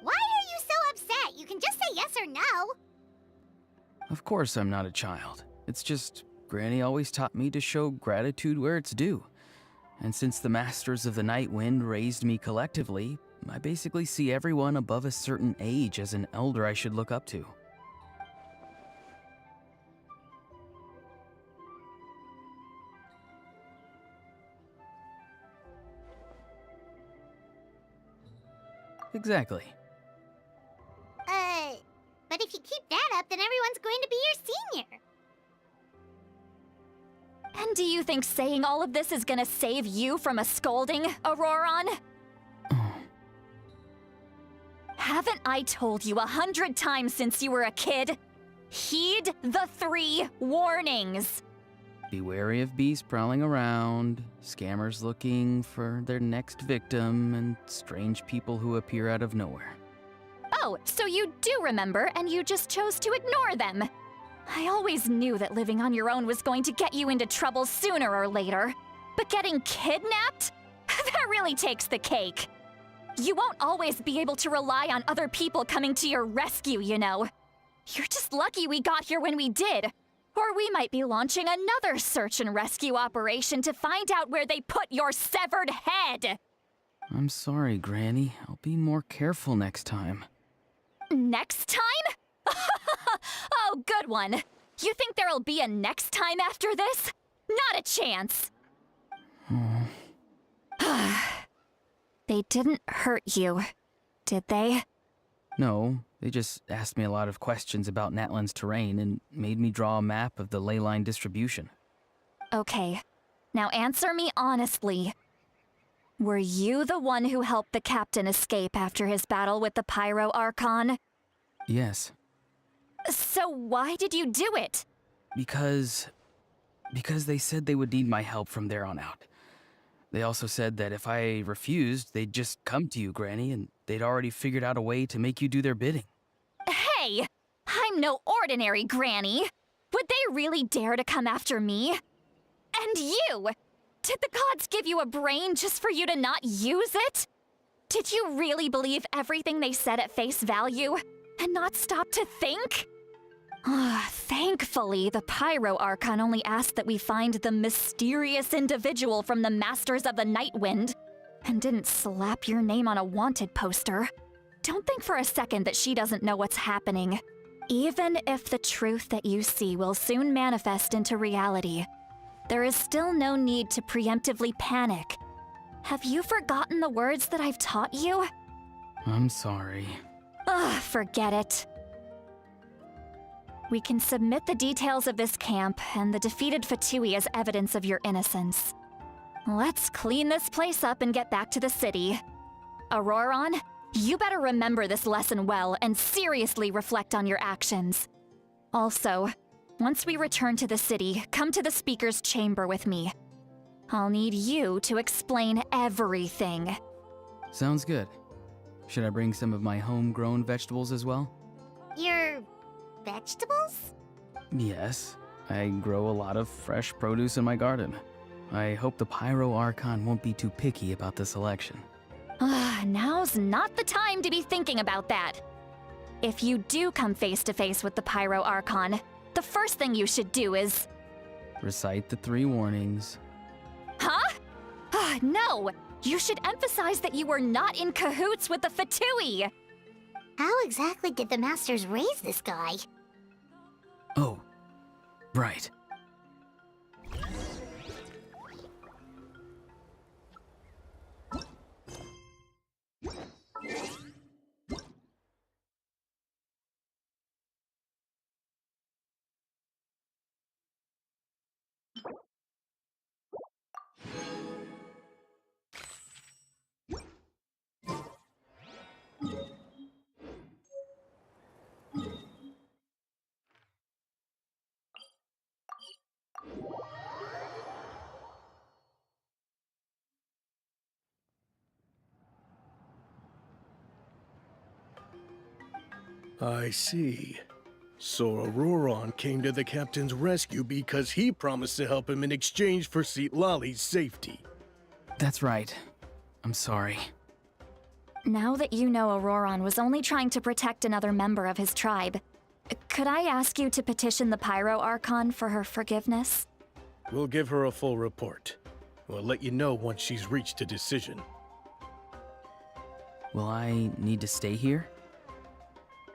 Why are you so upset? You can just say yes or no. Of course I'm not a child. It's just, Granny always taught me to show gratitude where it's due. And since the Masters of the Night Wind raised me collectively, I basically see everyone above a certain age as an elder I should look up to. Exactly. But if you keep that up, then everyone's going to be your senior. And do you think saying all of this is gonna save you from a scolding, Auroron? Haven't I told you 100 times since you were a kid? Heed the 3 warnings. Be wary of beasts prowling around, scammers looking for their next victim, and strange people who appear out of nowhere. Oh, so you do remember, and you just chose to ignore them. I always knew that living on your own was going to get you into trouble sooner or later. But getting kidnapped? That really takes the cake. You won't always be able to rely on other people coming to your rescue, you know. You're just lucky we got here when we did. Or we might be launching another search and rescue operation to find out where they put your severed head. I'm sorry, Granny. I'll be more careful next time. Next time? Oh, good one. You think there'll be a next time after this? Not a chance. They didn't hurt you, did they? No, they just asked me a lot of questions about Natlan's terrain and made me draw a map of the ley line distribution. Okay, now answer me honestly. Were you the one who helped the captain escape after his battle with the Pyro Archon? Yes. So why did you do it? Because they said they would need my help from there on out. They also said that if I refused, they'd just come to you, Granny, and they'd already figured out a way to make you do their bidding. Hey, I'm no ordinary Granny. Would they really dare to come after me? And you! Did the gods give you a brain just for you to not use it? Did you really believe everything they said at face value and not stop to think? Thankfully, the Pyro Archon only asked that we find the mysterious individual from the Masters of the Night Wind and didn't slap your name on a wanted poster. Don't think for a second that she doesn't know what's happening. Even if the truth that you see will soon manifest into reality, there is still no need to preemptively panic. Have you forgotten the words that I've taught you? I'm sorry. Forget it. We can submit the details of this camp and the defeated Fatui as evidence of your innocence. Let's clean this place up and get back to the city. Auroron, you better remember this lesson well and seriously reflect on your actions. Also, once we return to the city, come to the speaker's chamber with me. I'll need you to explain everything. Sounds good. Should I bring some of my homegrown vegetables as well? Your vegetables? Yes. I grow a lot of fresh produce in my garden. I hope the Pyro Archon won't be too picky about the selection. Now's not the time to be thinking about that. If you do come face to face with the Pyro Archon, the first thing you should do is... Recite the 3 warnings. Huh? No! You should emphasize that you were not in cahoots with the Fatui! How exactly did the Masters raise this guy? Oh, right. I see. So Auroron came to the captain's rescue because he promised to help him in exchange for Lali's safety. That's right. I'm sorry. Now that you know Auroron was only trying to protect another member of his tribe, could I ask you to petition the Pyro Archon for her forgiveness? We'll give her a full report. We'll let you know once she's reached a decision. Will I need to stay here?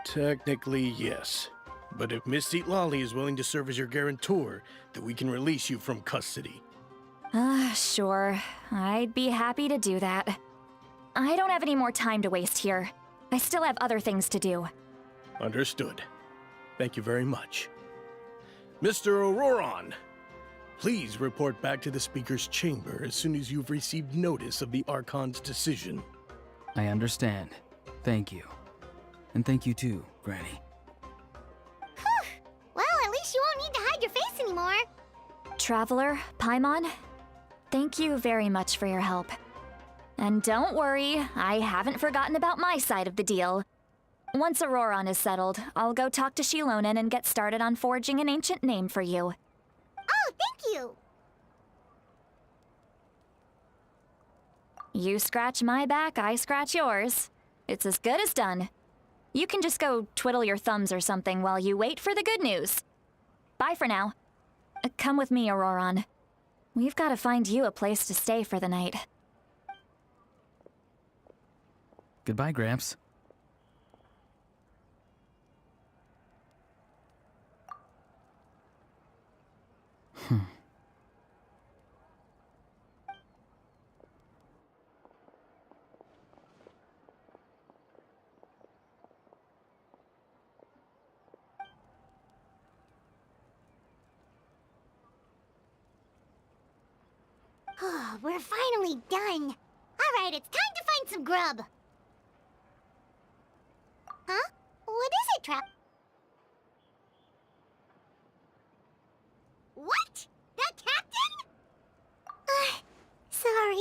Technically, yes. But if Miss Lali is willing to serve as your guarantor, then we can release you from custody. Sure. I'd be happy to do that. I don't have any more time to waste here. I still have other things to do. Understood. Thank you very much. Mr. Auroron, please report back to the Speaker's chamber as soon as you've received notice of the Archon's decision. I understand. Thank you. And thank you too, Granny. Well, at least you won't need to hide your face anymore. Traveler, Paimon, thank you very much for your help. And don't worry, I haven't forgotten about my side of the deal. Once Auroron is settled, I'll go talk to Shilonen and get started on forging an ancient name for you. Oh, thank you. You scratch my back, I scratch yours. It's as good as done. You can just go twiddle your thumbs or something while you wait for the good news. Bye for now. Come with me, Auroron. We've got to find you a place to stay for the night. Goodbye, Gramps. Oh, we're finally done. All right, it's time to find some grub. Huh? What is it, Trap? What? That captain? Sorry.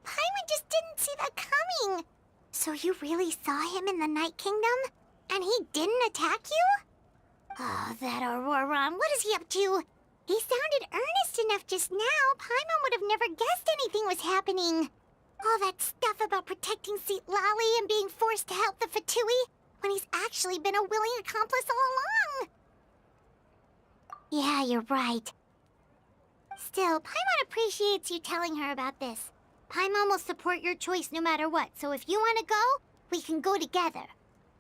Paimon just didn't see that coming. So you really saw him in the Night Kingdom? And he didn't attack you? Oh, that Auroron, what is he up to? He sounded earnest enough just now. Paimon would have never guessed anything was happening. All that stuff about protecting Lali and being forced to help the Fatui, when he's actually been a willing accomplice all along. Yeah, you're right. Still, Paimon appreciates you telling her about this. Paimon will support your choice no matter what, so if you want to go, we can go together.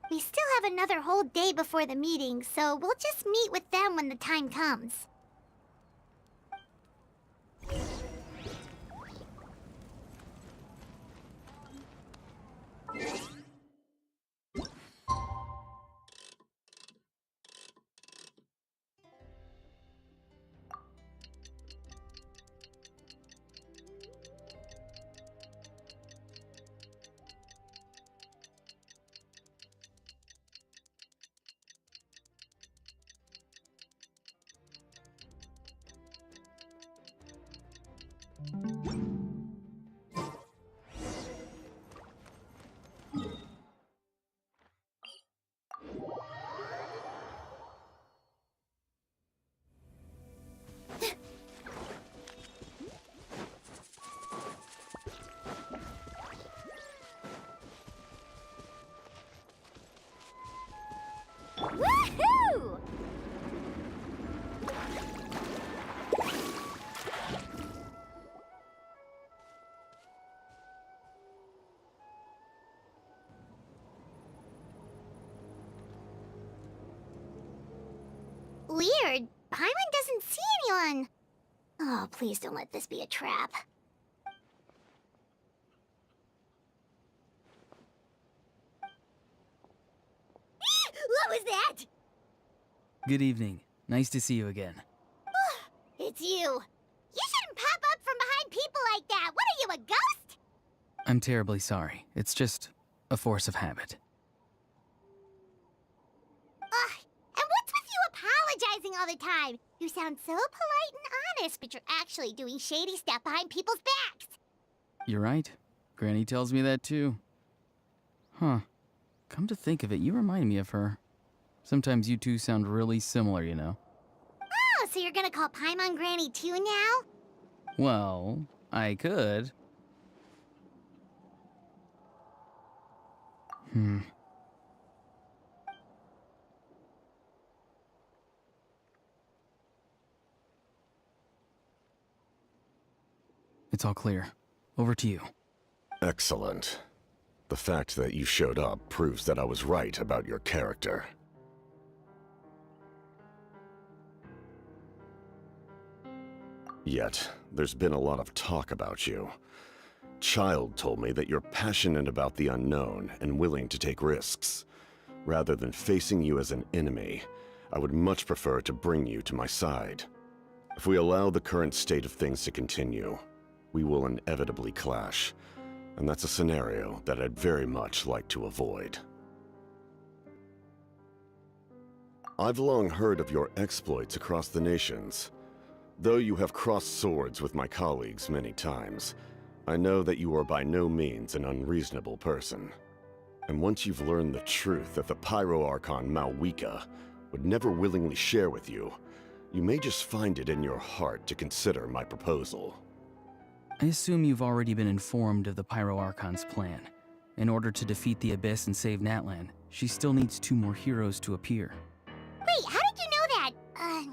We still have another whole day before the meeting, so we'll just meet with them when the time comes. Woohoo! Weird. Paimon doesn't see anyone. Oh, please don't let this be a trap. What was that? Good evening. Nice to see you again. It's you. You shouldn't pop up from behind people like that. What are you, a ghost? I'm terribly sorry. It's just a force of habit. Ugh, and what's with you apologizing all the time? You sound so polite and honest, but you're actually doing shady stuff behind people's backs. You're right. Granny tells me that too. Huh. Come to think of it, you remind me of her. Sometimes you two sound really similar, you know? Oh, so you're gonna call Paimon Granny too now? Well, I could. It's all clear. Over to you. Excellent. The fact that you showed up proves that I was right about your character. Yet, there's been a lot of talk about you. Child told me that you're passionate about the unknown and willing to take risks. Rather than facing you as an enemy, I would much prefer to bring you to my side. If we allow the current state of things to continue, we will inevitably clash, and that's a scenario that I'd very much like to avoid. I've long heard of your exploits across the nations. Though you have crossed swords with my colleagues many times, I know that you are by no means an unreasonable person. And once you've learned the truth that the Pyro Archon Malwika would never willingly share with you, you may just find it in your heart to consider my proposal. I assume you've already been informed of the Pyro Archon's plan. In order to defeat the Abyss and save Natlan, she still needs 2 more heroes to appear. Wait, how did you know that?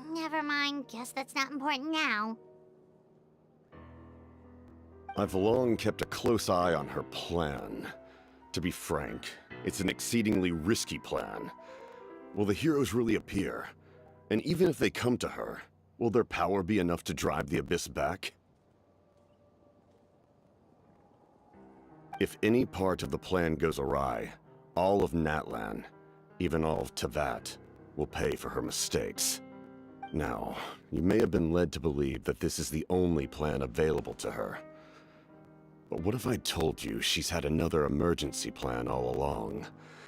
Never mind. Guess that's not important now. I've long kept a close eye on her plan. To be frank, it's an exceedingly risky plan. Will the heroes really appear? And even if they come to her, will their power be enough to drive the Abyss back? If any part of the plan goes awry, all of Natlan, even all of Tevat, will pay for her mistakes. Now, you may have been led to believe that this is the only plan available to her. But what if I told you she's had another emergency plan all along,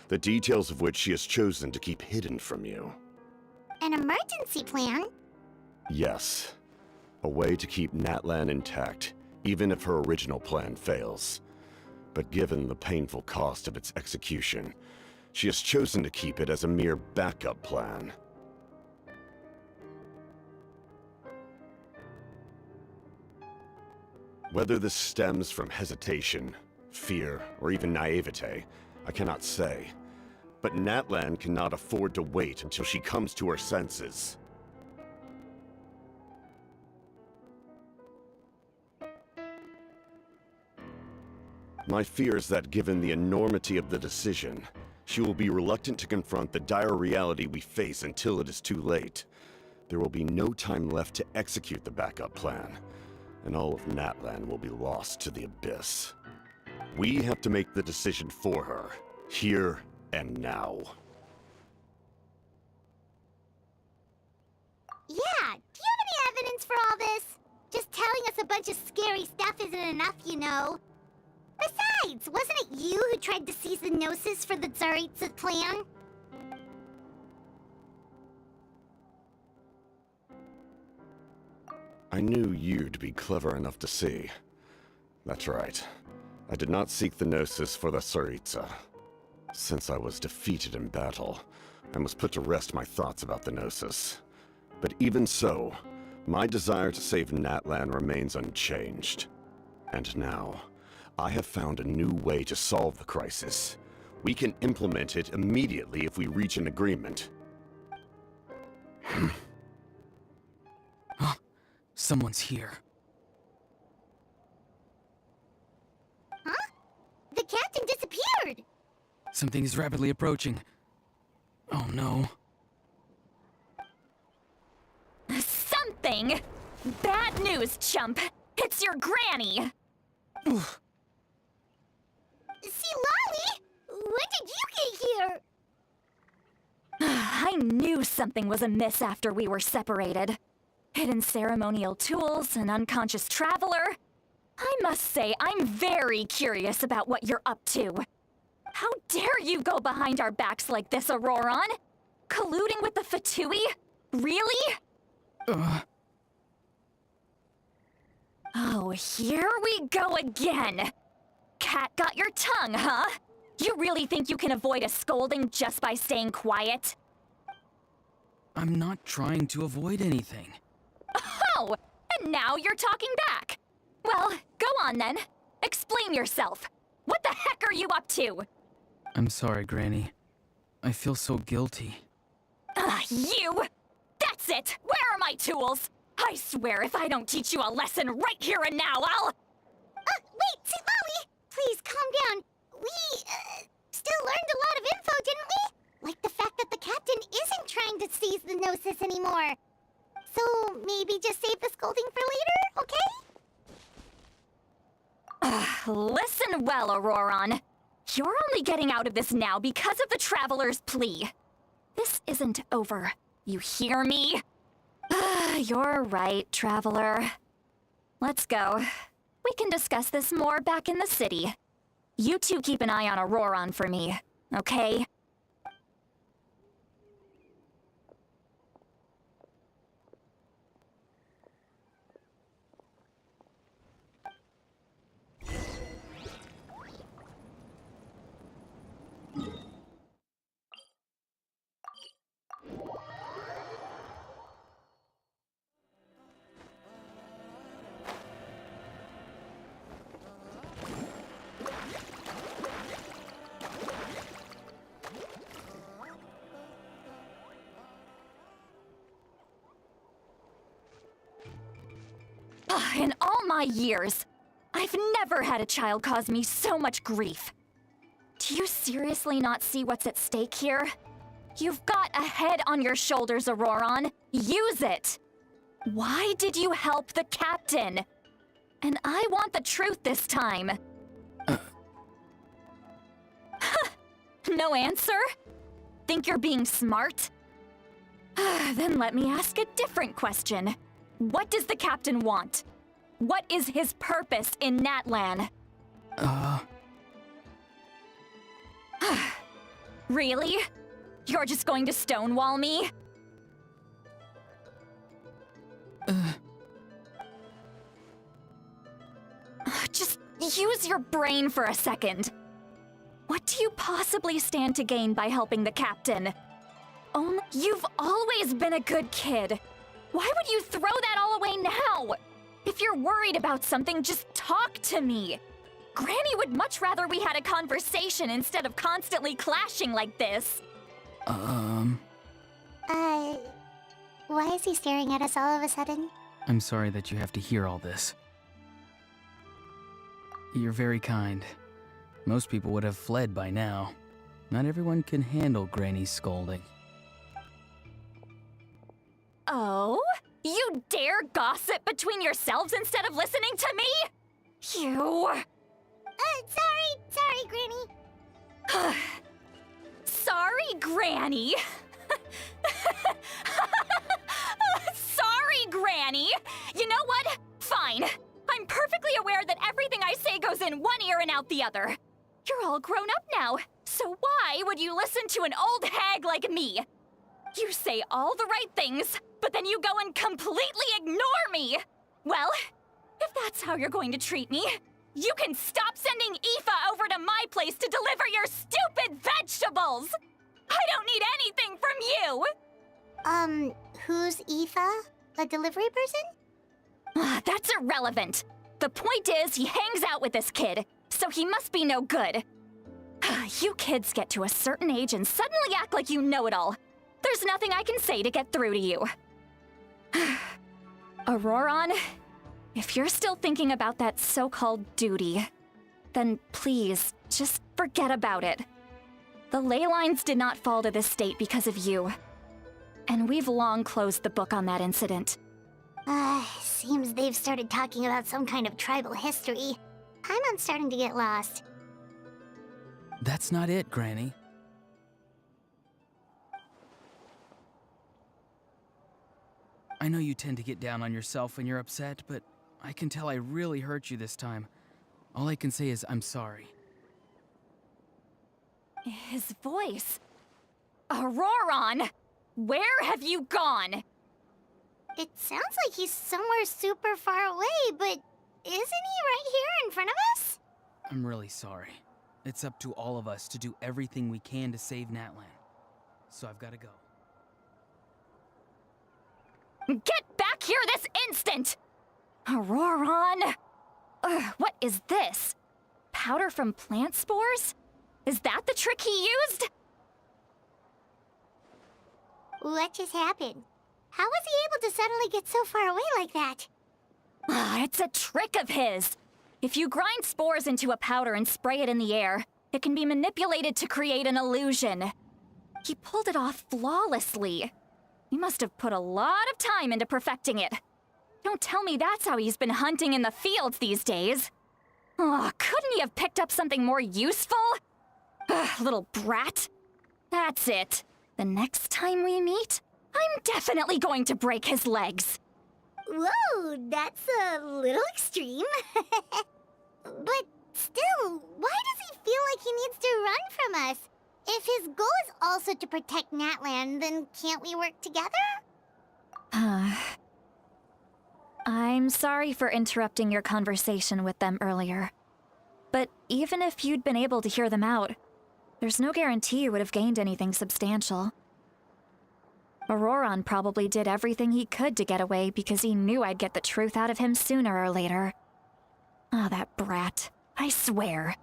the details of which she has chosen to keep hidden from you? An emergency plan? Yes. A way to keep Natlan intact, even if her original plan fails. But given the painful cost of its execution, she has chosen to keep it as a mere backup plan. Whether this stems from hesitation, fear, or even naivete, I cannot say. But Natlan cannot afford to wait until she comes to her senses. My fear is that given the enormity of the decision, she will be reluctant to confront the dire reality we face until it is too late. There will be no time left to execute the backup plan, and all of Natlan will be lost to the Abyss. We have to make the decision for her, here and now. Yeah, do you have any evidence for all this? Just telling us a bunch of scary stuff isn't enough, you know. Besides, wasn't it you who tried to seize the Gnosis for the Tsaritsa plan? I knew you'd be clever enough to see. That's right. I did not seek the Gnosis for the Tsaritsa. Since I was defeated in battle, I must put to rest my thoughts about the Gnosis. But even so, my desire to save Natlan remains unchanged. And now, I have found a new way to solve the crisis. We can implement it immediately if we reach an agreement. Someone's here. Huh? The captain disappeared! Something is rapidly approaching. Oh no. Something? Bad news, chump! It's your granny! See, Lolly? When did you get here? I knew something was amiss after we were separated. Hidden ceremonial tools, an unconscious traveler. I must say, I'm very curious about what you're up to. How dare you go behind our backs like this, Auroron? Colluding with the Fatui? Really? Oh, here we go again. Cat got your tongue, huh? You really think you can avoid a scolding just by staying quiet? I'm not trying to avoid anything. Oh, and now you're talking back. Well, go on then. Explain yourself. What the heck are you up to? I'm sorry, Granny. I feel so guilty. You! That's it! Where are my tools? I swear if I don't teach you a lesson right here and now, I'll... Wait, Molly! Please, calm down. We, still learned a lot of info, didn't we? Like the fact that the captain isn't trying to seize the Gnosis anymore. So, maybe just save the scolding for later, okay? Listen well, Auroron. You're only getting out of this now because of the Traveler's plea. This isn't over. You hear me? You're right, Traveler. Let's go. We can discuss this more back in the city. You two keep an eye on Auroron for me, okay? In all my years, I've never had a child cause me so much grief. Do you seriously not see what's at stake here? You've got a head on your shoulders, Auroron. Use it! Why did you help the captain? And I want the truth this time. No answer? Think you're being smart? Then let me ask a different question. What does the captain want? What is his purpose in Natlan? Really? You're just going to stonewall me? Just use your brain for a second. What do you possibly stand to gain by helping the captain? You've always been a good kid. Why would you throw that all away now? If you're worried about something, just talk to me. Granny would much rather we had a conversation instead of constantly clashing like this. Why is he staring at us all of a sudden? I'm sorry that you have to hear all this. You're very kind. Most people would have fled by now. Not everyone can handle Granny's scolding. Oh? You dare gossip between yourselves instead of listening to me? You... Sorry, Granny. Sorry, Granny. Sorry, Granny. You know what? Fine. I'm perfectly aware that everything I say goes in one ear and out the other. You're all grown up now, so why would you listen to an old hag like me? You say all the right things, but then you go and completely ignore me! Well, if that's how you're going to treat me, you can stop sending Aoife over to my place to deliver your stupid vegetables! I don't need anything from you! Who's Aoife? A delivery person? That's irrelevant. The point is, he hangs out with this kid, so he must be no good. You kids get to a certain age and suddenly act like you know it all. There's nothing I can say to get through to you. Auroron, if you're still thinking about that so-called duty, then please, just forget about it. The ley lines did not fall to this state because of you. And we've long closed the book on that incident. Seems they've started talking about some kind of tribal history. I'm starting to get lost. That's not it, Granny. I know you tend to get down on yourself when you're upset, but I can tell I really hurt you this time. All I can say is I'm sorry. His voice. Auroron! Where have you gone? It sounds like he's somewhere super far away, but isn't he right here in front of us? I'm really sorry. It's up to all of us to do everything we can to save Natlan. So I've got to go. Get back here this instant! Auroron! Ugh, what is this? Powder from plant spores? Is that the trick he used? What just happened? How was he able to suddenly get so far away like that? It's a trick of his. If you grind spores into a powder and spray it in the air, it can be manipulated to create an illusion. He pulled it off flawlessly. He must have put a lot of time into perfecting it. Don't tell me that's how he's been hunting in the fields these days. Oh, couldn't he have picked up something more useful? Ugh, little brat. That's it. The next time we meet, I'm definitely going to break his legs. Whoa, that's a little extreme. But still, why does he feel like he needs to run from us? If his goal is also to protect Natlan, then can't we work together? I'm sorry for interrupting your conversation with them earlier. But even if you'd been able to hear them out, there's no guarantee you would have gained anything substantial. Auroron probably did everything he could to get away because he knew I'd get the truth out of him sooner or later. Ah, that brat. I swear.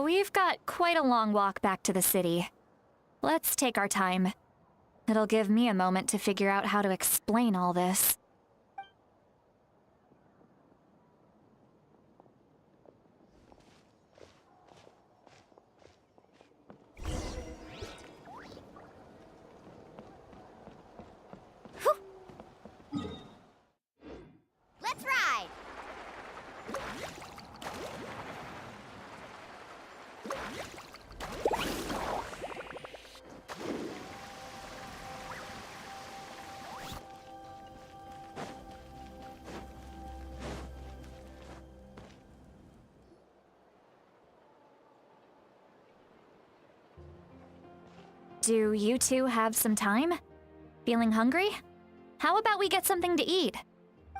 We've got quite a long walk back to the city. Let's take our time. It'll give me a moment to figure out how to explain all this. Let's ride! Do you two have some time? Feeling hungry? How about we get something to eat?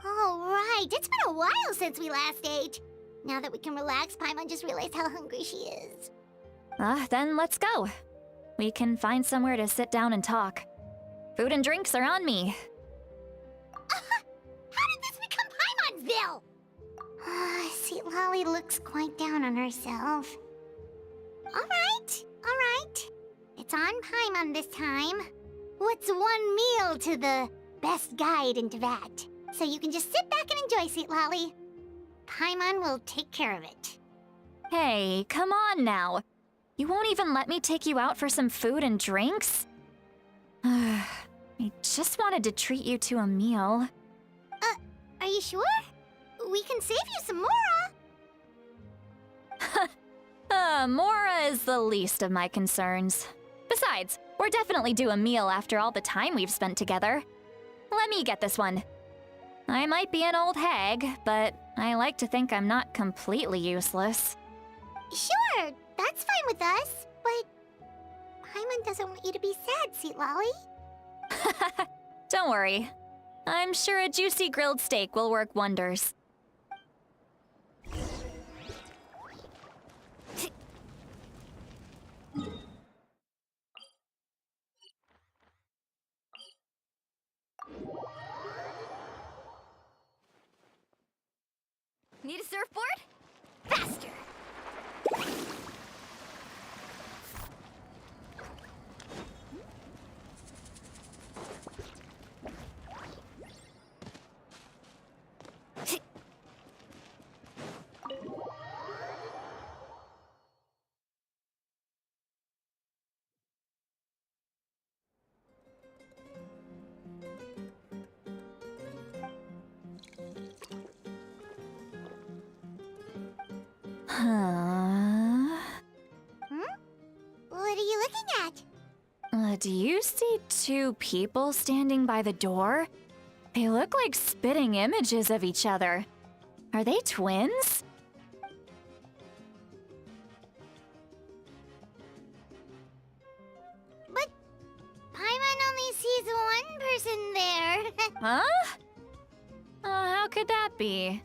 All right, it's been a while since we last ate. Now that we can relax, Paimon just realized how hungry she is. Then let's go. We can find somewhere to sit down and talk. Food and drinks are on me. How did this become Paimon'sville? Sweet Lolly looks quite down on herself. All right. It's on Paimon this time. What's one meal to the best guide into that? So you can just sit back and enjoy, Sweet Lolly. Paimon will take care of it. Hey, come on now. You won't even let me take you out for some food and drinks? I just wanted to treat you to a meal. Are you sure? We can save you some Mora. Mora is the least of my concerns. Besides, we're definitely due a meal after all the time we've spent together. Let me get this one. I might be an old hag, but I like to think I'm not completely useless. Sure, that's fine with us, but Paimon doesn't want you to be sad, Sweet Lolly. Don't worry. I'm sure a juicy grilled steak will work wonders. Need a surfboard? Faster! What are you looking at? Do you see two people standing by the door? They look like spitting images of each other. Are they twins? But Paimon only sees one person there. Huh? How could that be?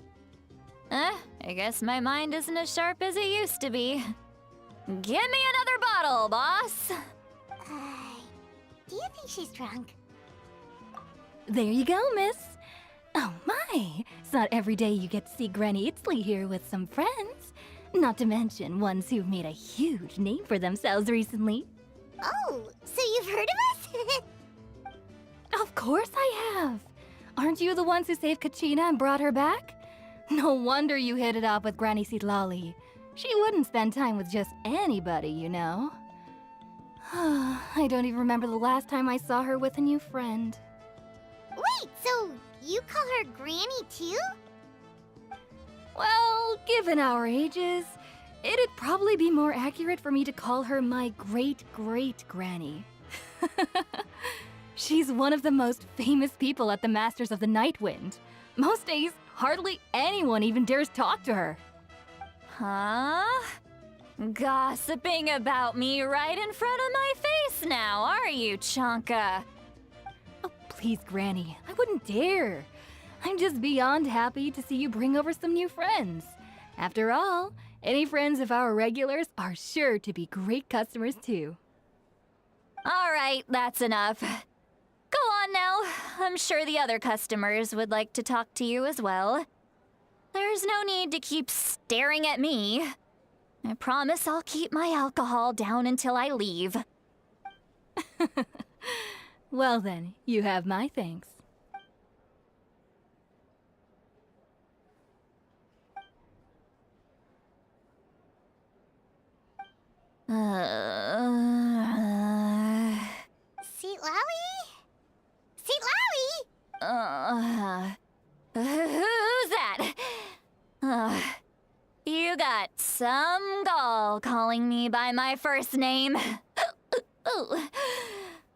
I guess my mind isn't as sharp as it used to be. Give me another bottle, boss! Do you think she's drunk? There you go, miss. Oh my! It's not every day you get to see Granny Itzley here with some friends. Not to mention ones who've made a huge name for themselves recently. Oh, so you've heard of us? Of course I have. Aren't you the ones who saved Kachina and brought her back? No wonder you hit it off with Granny Sitlali. She wouldn't spend time with just anybody, you know. I don't even remember the last time I saw her with a new friend. Wait, so you call her Granny too? Well, given our ages, it'd probably be more accurate for me to call her my great-great-granny. She's one of the most famous people at the Masters of the Nightwind. Most days, hardly anyone even dares talk to her. Huh? Gossiping about me right in front of my face now, are you, Chonka? Oh, please, Granny, I wouldn't dare. I'm just beyond happy to see you bring over some new friends. After all, any friends of our regulars are sure to be great customers too. All right, that's enough. Go on now. I'm sure the other customers would like to talk to you as well. There's no need to keep staring at me. I promise I'll keep my alcohol down until I leave. Well then, you have my thanks. Sitlali? Sitlali? Who's that? You got some gall calling me by my first name.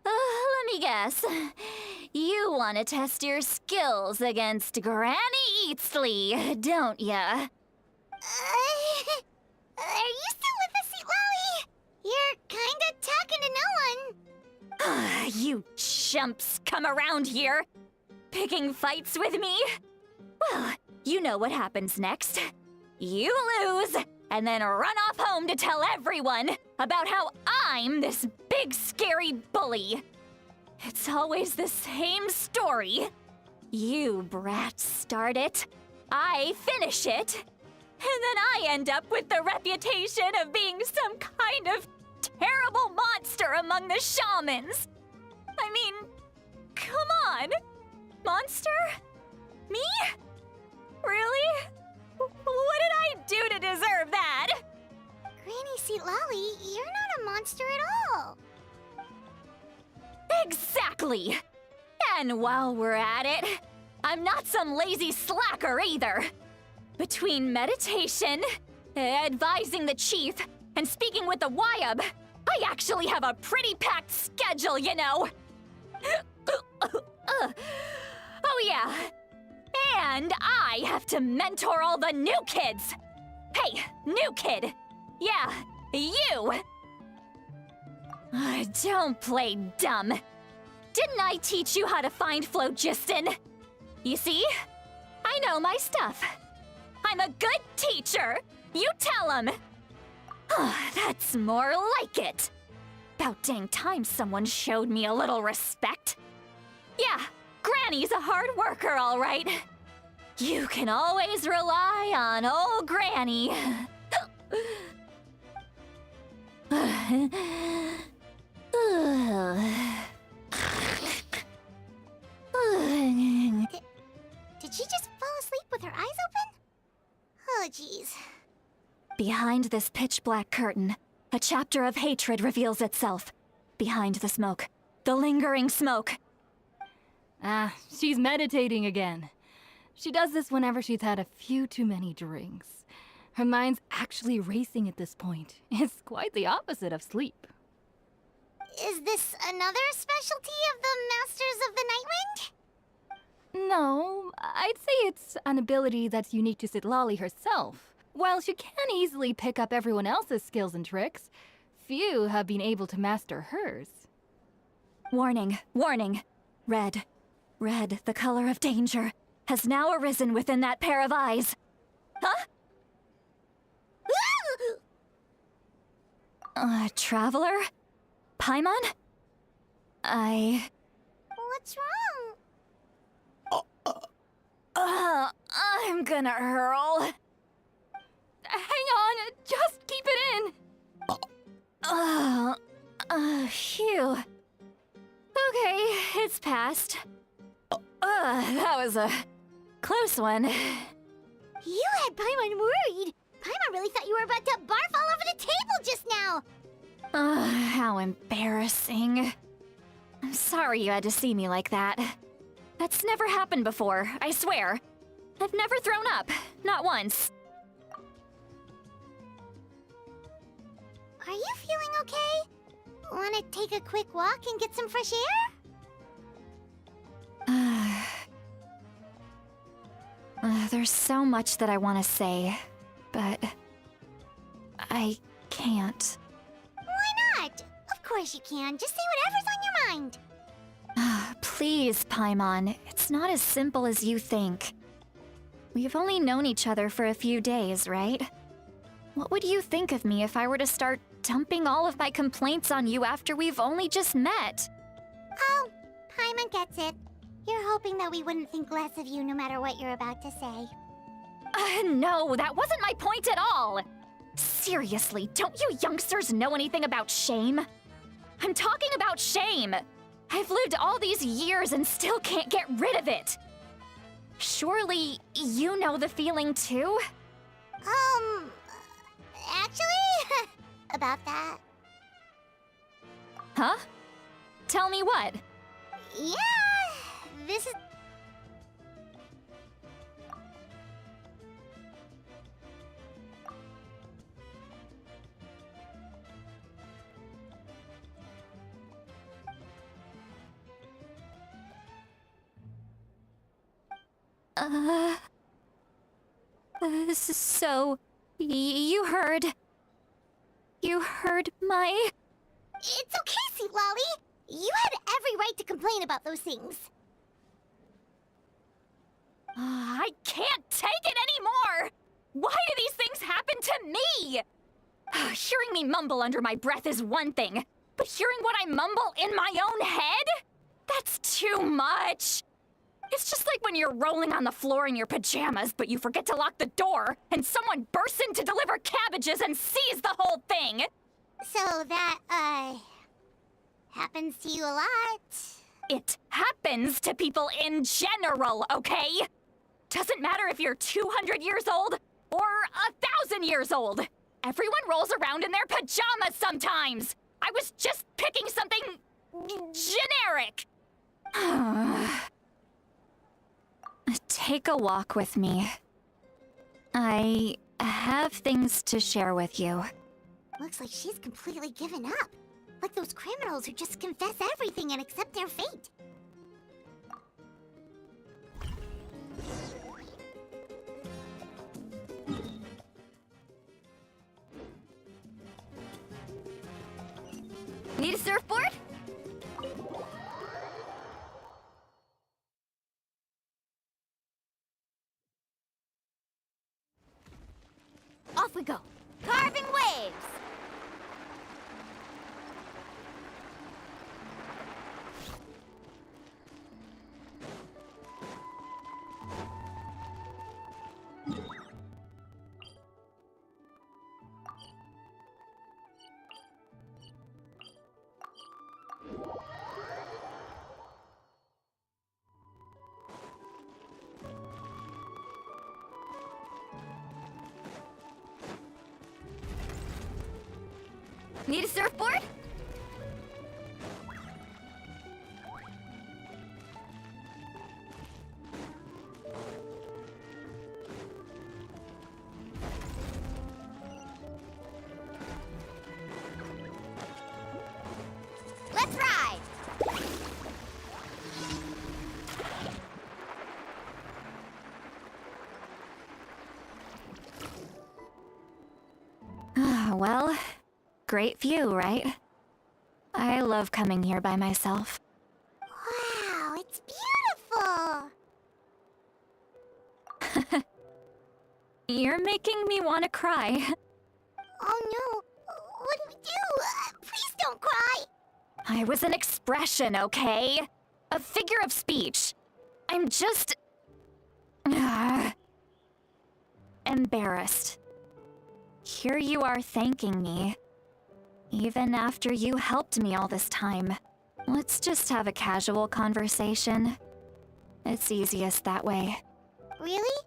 Let me guess. You want to test your skills against Granny Eatsley, don't ya? Are you still with us, Sitlali? You're kinda talking to no one. You chumps come around here, picking fights with me? Well, you know what happens next. You lose, and then run off home to tell everyone about how I'm this big scary bully. It's always the same story. You brats start it, I finish it, and then I end up with the reputation of being some kind of terrible monster among the shamans. I mean, come on. Monster? Me? Really? What did I do to deserve that? Granny Sitlali, you're not a monster at all. Exactly! And while we're at it, I'm not some lazy slacker either. Between meditation, advising the chief, and speaking with the Wyab, I actually have a pretty packed schedule, you know. Oh yeah. And I have to mentor all the new kids. Hey, new kid. Yeah, you. Don't play dumb. Didn't I teach you how to find phlogiston? You see? I know my stuff. I'm a good teacher. You tell him. That's more like it. About dang time someone showed me a little respect. Yeah, Granny's a hard worker, all right. You can always rely on old Granny. Did she just fall asleep with her eyes open? Oh, jeez. Behind this pitch-black curtain, a chapter of hatred reveals itself. Behind the smoke, the lingering smoke. Ah, she's meditating again. She does this whenever she's had a few too many drinks. Her mind's actually racing at this point. It's quite the opposite of sleep. Is this another specialty of the Masters of the Nightwind? No, I'd say it's an ability that's unique to Citlali herself. While she can easily pick up everyone else's skills and tricks, few have been able to master hers. Warning, warning. Red, red, the color of danger, has now arisen within that pair of eyes. Huh? Traveler? Paimon? What's wrong? I'm gonna hurl. Hang on, just keep it in. Phew. Okay, it's passed. That was a close one. You had Paimon worried. Paimon really thought you were about to barf all over the table just now. How embarrassing. I'm sorry you had to see me like that. That's never happened before, I swear. I've never thrown up, not once. Are you feeling okay? Wanna take a quick walk and get some fresh air? There's so much that I want to say, but I can't. Why not? Of course you can. Just say whatever's on your mind. Please, Paimon, it's not as simple as you think. We've only known each other for a few days, right? What would you think of me if I were to start dumping all of my complaints on you after we've only just met? Oh, Paimon gets it. You're hoping that we wouldn't think less of you no matter what you're about to say. No, that wasn't my point at all! Seriously, don't you youngsters know anything about shame? I'm talking about shame! I've lived all these years and still can't get rid of it! Surely, you know the feeling too? Actually, about that. Huh? Tell me what? Yeah, this is... So... You heard my... It's okay, Sweet Lolly. You had every right to complain about those things. I can't take it anymore! Why do these things happen to me? Hearing me mumble under my breath is one thing, but hearing what I mumble in my own head? That's too much! It's just like when you're rolling on the floor in your pajamas, but you forget to lock the door, and someone bursts in to deliver cabbages and sees the whole thing! So that, happens to you a lot. It happens to people in general, okay? Doesn't matter if you're 200 years old or 1,000 years old. Everyone rolls around in their pajamas sometimes. I was just picking something generic. Take a walk with me. I have things to share with you. Looks like she's completely given up. Like those criminals who just confess everything and accept their fate. Need a surfboard? Off we go. Carving waves! Need a surfboard? Let's ride! Well, great view, right? I love coming here by myself. Wow, it's beautiful! You're making me want to cry. Oh no, what do we do? Please don't cry! I was an expression, okay? A figure of speech. I'm just... embarrassed. Here you are thanking me. Even after you helped me all this time. Let's just have a casual conversation. It's easiest that way. Really?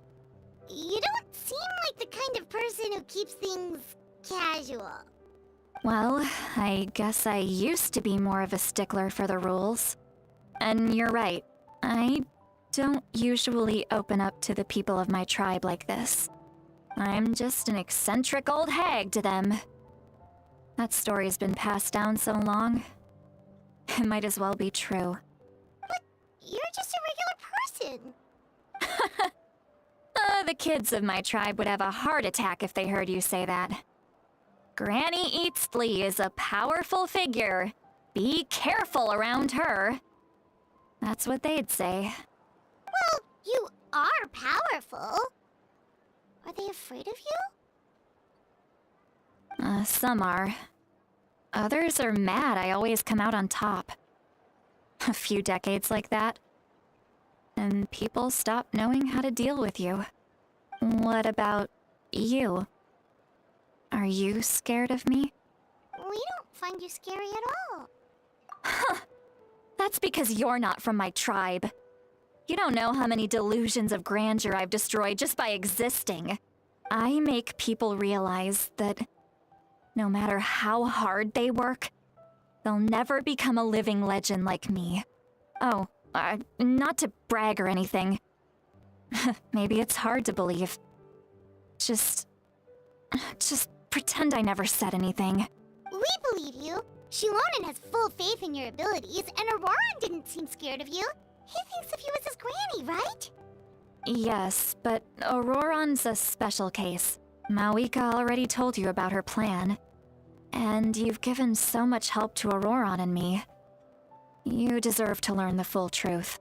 You don't seem like the kind of person who keeps things casual. Well, I guess I used to be more of a stickler for the rules. And you're right, I don't usually open up to the people of my tribe like this. I'm just an eccentric old hag to them. That story's been passed down so long, it might as well be true. But you're just a regular person. The kids of my tribe would have a heart attack if they heard you say that. Granny Eats Flea is a powerful figure. Be careful around her. That's what they'd say. Well, you are powerful. Are they afraid of you? Some are. Others are mad I always come out on top. A few decades like that, and people stop knowing how to deal with you. What about you? Are you scared of me? We don't find you scary at all. Huh. That's because you're not from my tribe. You don't know how many delusions of grandeur I've destroyed just by existing. I make people realize that no matter how hard they work, they'll never become a living legend like me. Oh, not to brag or anything. Maybe it's hard to believe. Just pretend I never said anything. We believe you. Shulonen has full faith in your abilities, and Auroran didn't seem scared of you. He thinks of you as his granny, right? Yes, but Auroran's a special case. Mawika already told you about her plan. And you've given so much help to Auroran and me. You deserve to learn the full truth.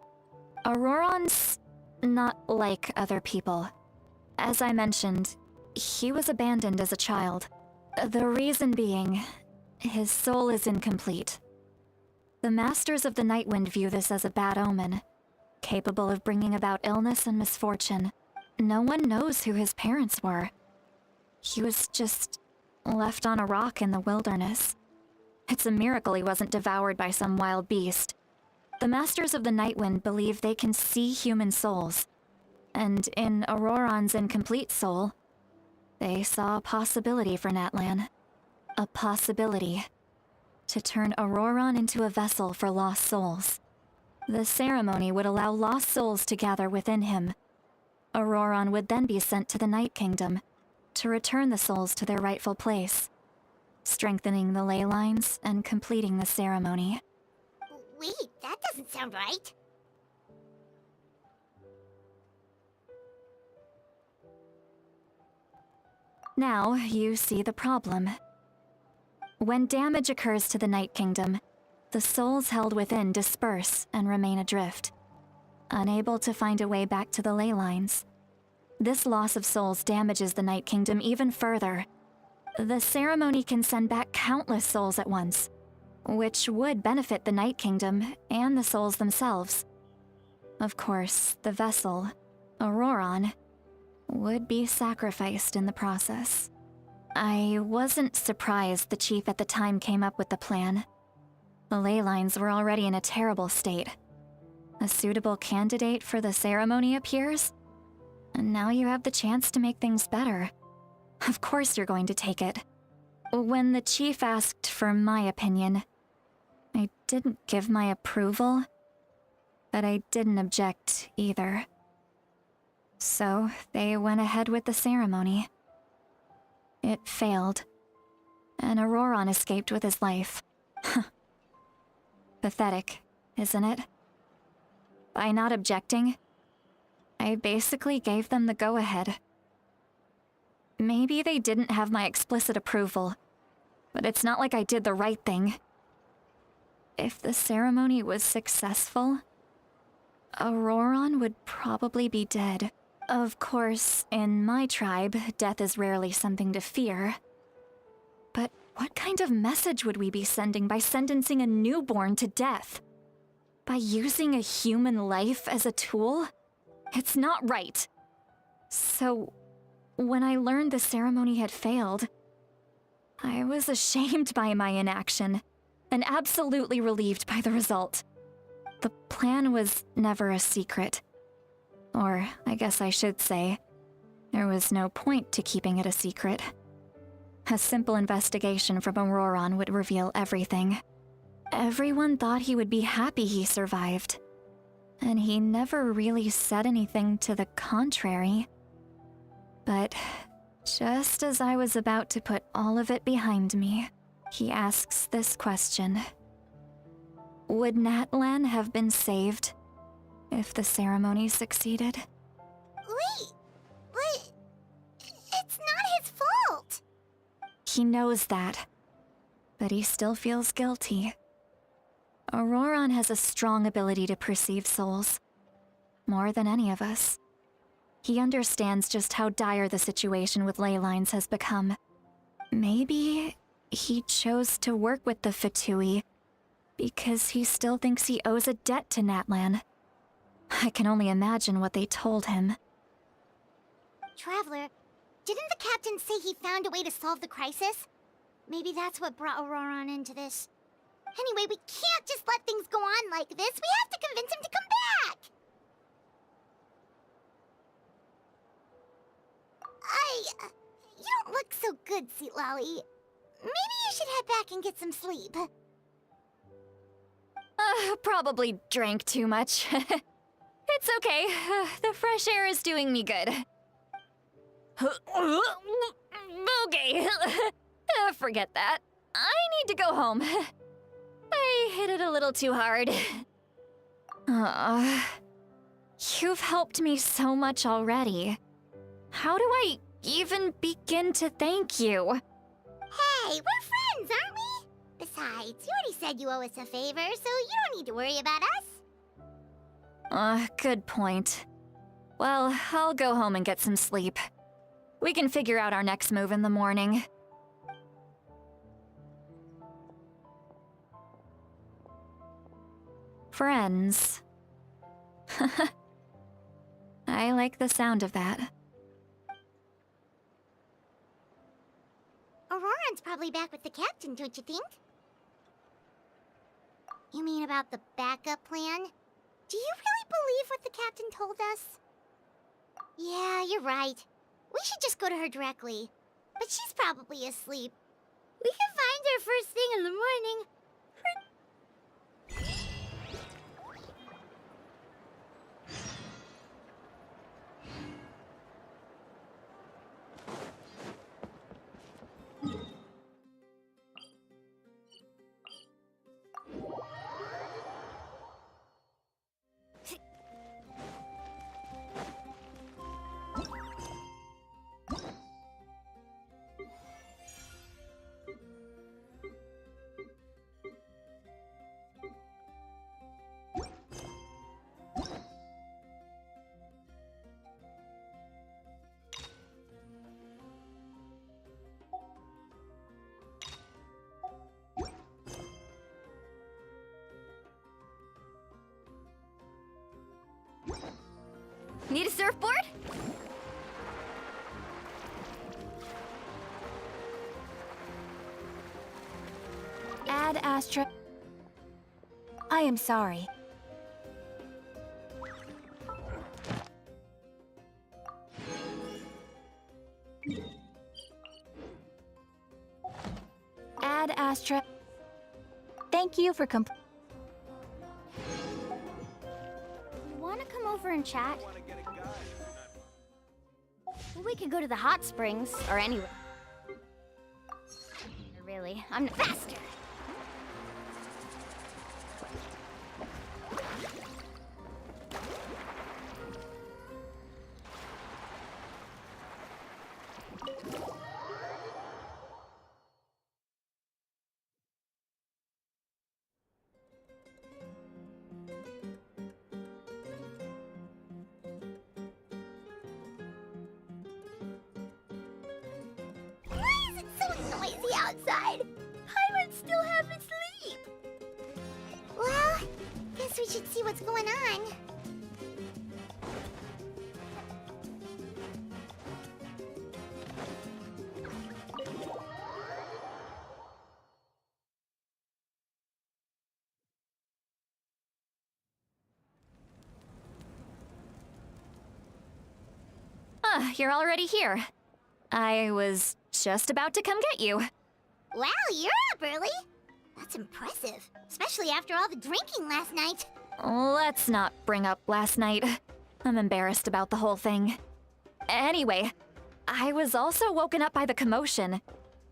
Auroran's not like other people. As I mentioned, he was abandoned as a child. The reason being, his soul is incomplete. The Masters of the Nightwind view this as a bad omen, capable of bringing about illness and misfortune. No one knows who his parents were. He was just left on a rock in the wilderness. It's a miracle he wasn't devoured by some wild beast. The Masters of the Nightwind believe they can see human souls. And in Auroran's incomplete soul, they saw a possibility for Natlan. A possibility to turn Auroran into a vessel for lost souls. The ceremony would allow lost souls to gather within him. Auroran would then be sent to the Night Kingdom to return the souls to their rightful place, strengthening the ley lines and completing the ceremony. Wait, that doesn't sound right. Now you see the problem. When damage occurs to the Night Kingdom, the souls held within disperse and remain adrift, unable to find a way back to the ley lines. This loss of souls damages the Night Kingdom even further. The ceremony can send back countless souls at once, which would benefit the Night Kingdom and the souls themselves. Of course, the vessel, Auroran, would be sacrificed in the process. I wasn't surprised the chief at the time came up with the plan. The ley lines were already in a terrible state. A suitable candidate for the ceremony appears, and now you have the chance to make things better. Of course you're going to take it. When the chief asked for my opinion, I didn't give my approval, but I didn't object either. So they went ahead with the ceremony. It failed, and Auroran escaped with his life. Pathetic, isn't it? By not objecting, I basically gave them the go-ahead. Maybe they didn't have my explicit approval, But it's not like I did the right thing. If the ceremony was successful, Auroron would probably be dead. Of course, in my tribe, death is rarely something to fear. But what kind of message would we be sending by sentencing a newborn to death? By using a human life as a tool? It's not right. So, when I learned the ceremony had failed, I was ashamed by my inaction, and absolutely relieved by the result. The plan was never a secret. Or, I guess I should say, there was no point to keeping it a secret. A simple investigation from Auroron would reveal everything. Everyone thought he would be happy he survived. And he never really said anything to the contrary. But just as I was about to put all of it behind me, he asks this question. Would Natlan have been saved if the ceremony succeeded? Wait, but it's not his fault. He knows that, but he still feels guilty. Auroron has a strong ability to perceive souls, more than any of us. He understands just how dire the situation with ley lines has become. Maybe he chose to work with the Fatui because he still thinks he owes a debt to Natlan. I can only imagine what they told him. Traveler, didn't the captain say he found a way to solve the crisis? Maybe that's what brought Auroron into this. Anyway, we can't just let things go on like this. We have to convince him to come back! You don't look so good, Sweet Lolly. Maybe you should head back and get some sleep. Probably drank too much. It's okay. The fresh air is doing me good. Okay. Forget that. I need to go home. I hit it a little too hard. You've helped me so much already. How do I even begin to thank you? Hey, we're friends, aren't we? Besides, you already said you owe us a favor, so you don't need to worry about us. Good point. Well, I'll go home and get some sleep. We can figure out our next move in the morning. Friends. I like the sound of that. Auroron's probably back with the captain, don't you think? You mean about the backup plan? Do you really believe what the captain told us? Yeah, you're right. We should just go to her directly. But she's probably asleep. We can find her first thing in the morning. Need a surfboard? Ad Astra. I am sorry. Ad Astra. Thank you for You wanna come over and chat? We could go to the hot springs, or anywhere. Really, I'm faster. cozy outside. Pirates still have asleep. Well, guess we should see what's going on. Ah, you're already here. I was just about to come get you. Wow, you're up early. That's impressive, especially after all the drinking last night. Let's not bring up last night. I'm embarrassed about the whole thing. Anyway, I was also woken up by the commotion.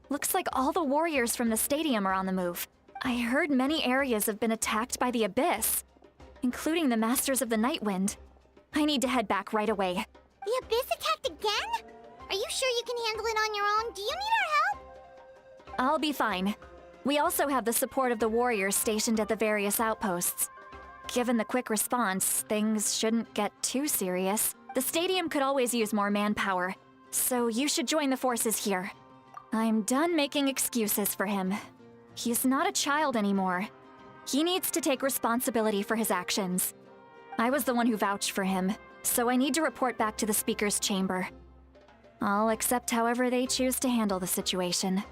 Looks like all the warriors from the stadium are on the move. I heard many areas have been attacked by the Abyss, including the Masters of the Nightwind. I need to head back right away. The Abyss attacked again? Are you sure you can handle it on your own? Do you need our help? I'll be fine. We also have the support of the warriors stationed at the various outposts. Given the quick response, things shouldn't get too serious. The stadium could always use more manpower, so you should join the forces here. I'm done making excuses for him. He's not a child anymore. He needs to take responsibility for his actions. I was the one who vouched for him, so I need to report back to the Speaker's chamber. I'll accept however they choose to handle the situation.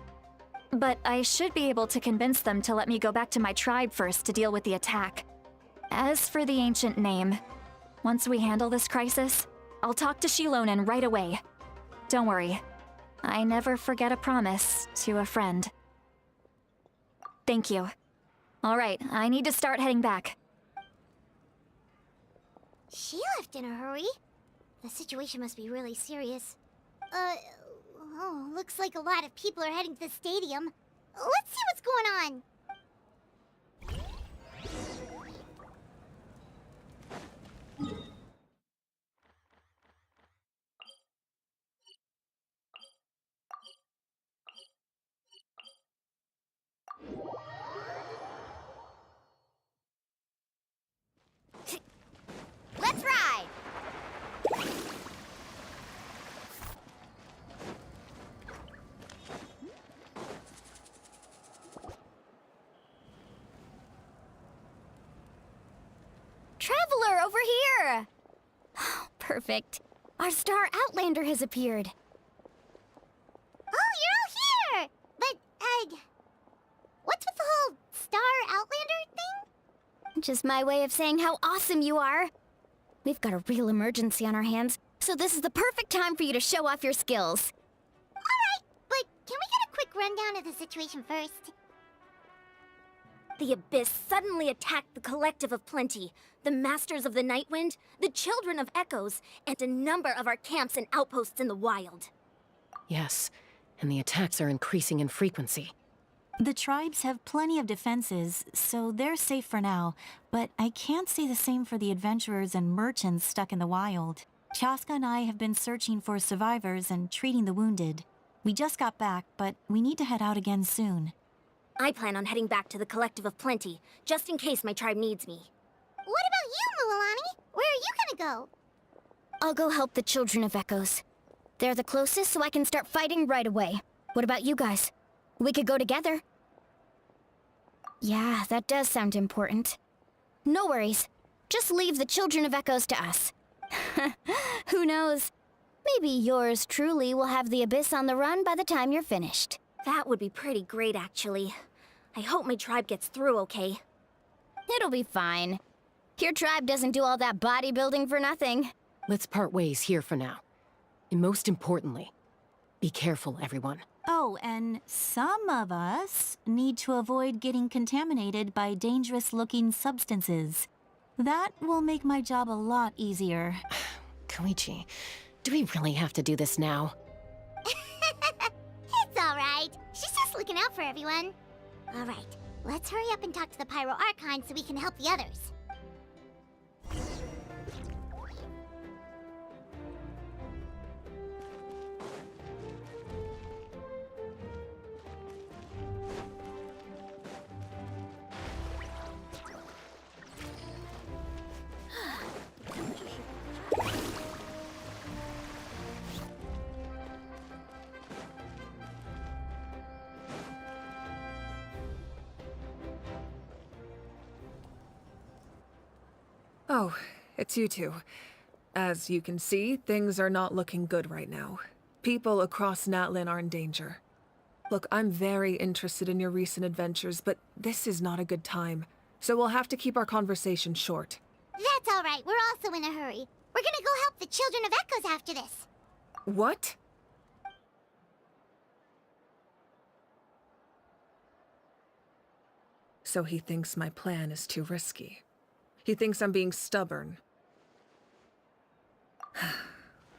But I should be able to convince them to let me go back to my tribe first to deal with the attack. As for the ancient name, once we handle this crisis, I'll talk to Shilonen right away. Don't worry, I never forget a promise to a friend. Thank you. All right, I need to start heading back. She left in a hurry. The situation must be really serious. Looks like a lot of people are heading to the stadium. Let's see what's going on. Let's ride! Traveler, over here! Perfect. Our star Outlander has appeared. Oh, you're all here! But, what's with the whole Star Outlander thing? Just my way of saying how awesome you are. We've got a real emergency on our hands, so this is the perfect time for you to show off your skills. Alright, but can we get a quick rundown of the situation first? The Abyss suddenly attacked the Collective of Plenty, the Masters of the Nightwind, the Children of Echoes, and a number of our camps and outposts in the wild. Yes, and the attacks are increasing in frequency. The tribes have plenty of defenses, so they're safe for now, but I can't say the same for the adventurers and merchants stuck in the wild. Chaska and I have been searching for survivors and treating the wounded. We just got back, but we need to head out again soon. I plan on heading back to the Collective of Plenty, just in case my tribe needs me. What about you, Mualani? Where are you gonna go? I'll go help the Children of Echoes. They're the closest, so I can start fighting right away. What about you guys? We could go together. Yeah, that does sound important. No worries. Just leave the Children of Echoes to us. Who knows? Maybe yours truly will have the Abyss on the run by the time you're finished. That would be pretty great, actually. I hope my tribe gets through okay. It'll be fine. Your tribe doesn't do all that bodybuilding for nothing. Let's part ways here for now. And most importantly, be careful, everyone. Oh, and some of us need to avoid getting contaminated by dangerous-looking substances. That will make my job a lot easier. Koichi, do we really have to do this now? It's alright. She's just looking out for everyone. Alright, let's hurry up and talk to the Pyro Archon so we can help the others. Oh, it's you two. As you can see, things are not looking good right now. People across Natlan are in danger. Look, I'm very interested in your recent adventures, but this is not a good time. So we'll have to keep our conversation short. That's all right. We're also in a hurry. We're gonna go help the Children of Echoes after this. What? So he thinks my plan is too risky. He thinks I'm being stubborn.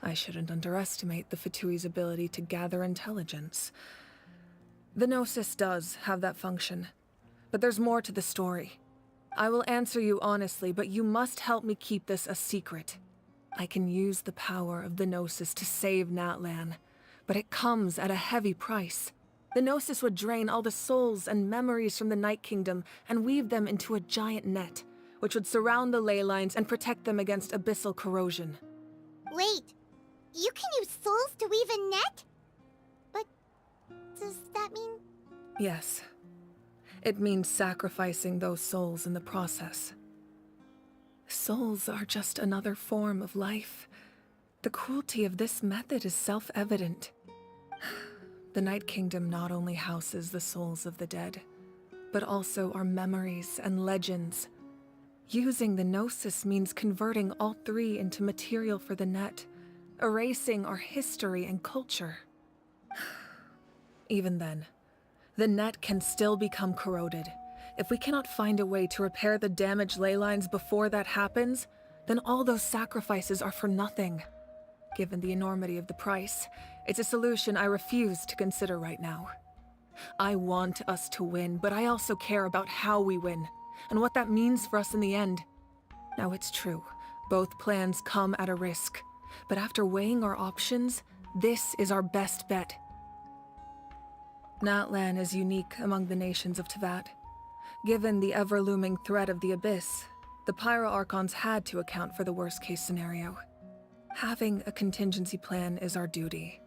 I shouldn't underestimate the Fatui's ability to gather intelligence. The Gnosis does have that function, but there's more to the story. I will answer you honestly, but you must help me keep this a secret. I can use the power of the Gnosis to save Natlan, but it comes at a heavy price. The Gnosis would drain all the souls and memories from the Night Kingdom and weave them into a giant net, which would surround the ley lines and protect them against abyssal corrosion. Wait, you can use souls to weave a net? But does that mean... Yes. It means sacrificing those souls in the process. Souls are just another form of life. The cruelty of this method is self-evident. The Night Kingdom not only houses the souls of the dead, but also our memories and legends. Using the Gnosis means converting all three into material for the net, erasing our history and culture. Even then, the net can still become corroded. If we cannot find a way to repair the damaged ley lines before that happens, then all those sacrifices are for nothing. Given the enormity of the price, it's a solution I refuse to consider right now. I want us to win, but I also care about how we win, and what that means for us in the end. Now it's true, both plans come at a risk, but after weighing our options, this is our best bet. Natlan is unique among the nations of Teyvat. Given the ever-looming threat of the Abyss, the Pyro Archons had to account for the worst-case scenario. Having a contingency plan is our duty,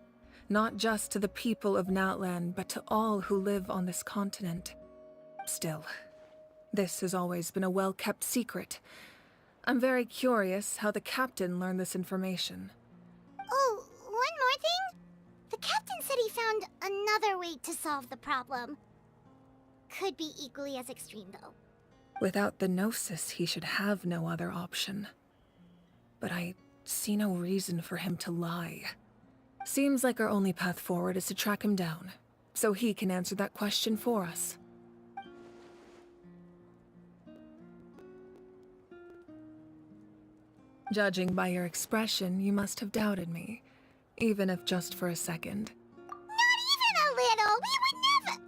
not just to the people of Natlan, but to all who live on this continent. Still, this has always been a well-kept secret. I'm very curious how the captain learned this information. Oh, one more thing? The captain said he found another way to solve the problem. Could be equally as extreme, though. Without the Gnosis, he should have no other option. But I see no reason for him to lie. Seems like our only path forward is to track him down, so he can answer that question for us. Judging by your expression, you must have doubted me, even if just for a second. Not even a little! We would never...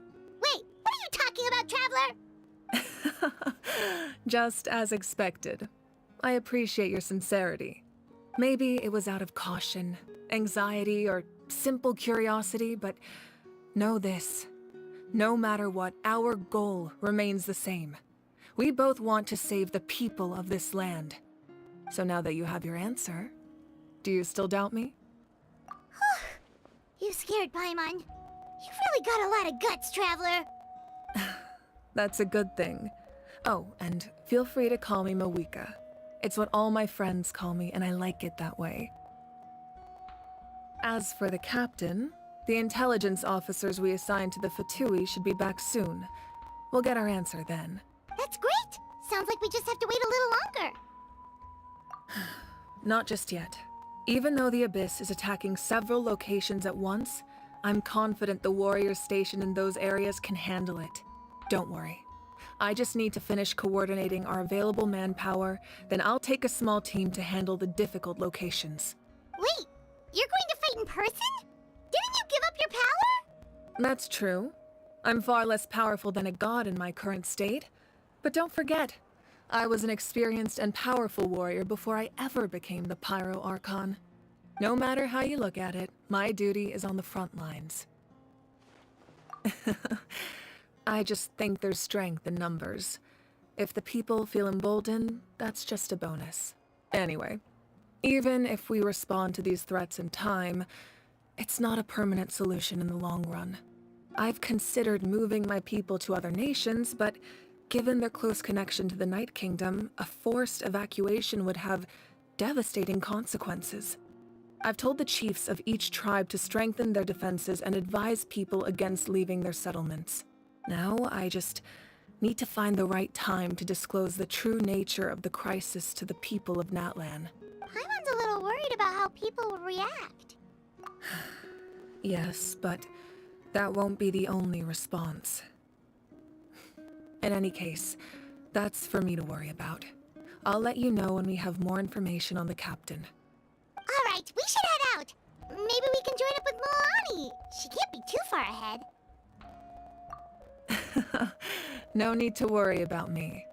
Wait, what are you talking about, Traveler? Just as expected. I appreciate your sincerity. Maybe it was out of caution, anxiety, or simple curiosity, but know this. No matter what, our goal remains the same. We both want to save the people of this land. So now that you have your answer, do you still doubt me? You scared Paimon. You've really got a lot of guts, Traveler. That's a good thing. Oh, and feel free to call me Mawika. It's what all my friends call me, and I like it that way. As for the captain, the intelligence officers we assigned to the Fatui should be back soon. We'll get our answer then. That's great! Sounds like we just have to wait a little longer. Not just yet. Even though the Abyss is attacking several locations at once, I'm confident the warriors stationed in those areas can handle it. Don't worry. I just need to finish coordinating our available manpower, then I'll take a small team to handle the difficult locations. Wait, you're going to fight in person? Didn't you give up your power? That's true. I'm far less powerful than a god in my current state. But don't forget, I was an experienced and powerful warrior before I ever became the Pyro Archon. No matter how you look at it, my duty is on the front lines. I just think there's strength in numbers. If the people feel emboldened, that's just a bonus. Anyway, even if we respond to these threats in time, it's not a permanent solution in the long run. I've considered moving my people to other nations, but Given their close connection to the Night Kingdom, a forced evacuation would have devastating consequences. I've told the chiefs of each tribe to strengthen their defenses and advise people against leaving their settlements. Now, I just need to find the right time to disclose the true nature of the crisis to the people of Natlan. Paimon's a little worried about how people will react. Yes, but that won't be the only response. In any case, that's for me to worry about. I'll let you know when we have more information on the captain. All right, we should head out. Maybe we can join up with Milani. She can't be too far ahead. No need to worry about me.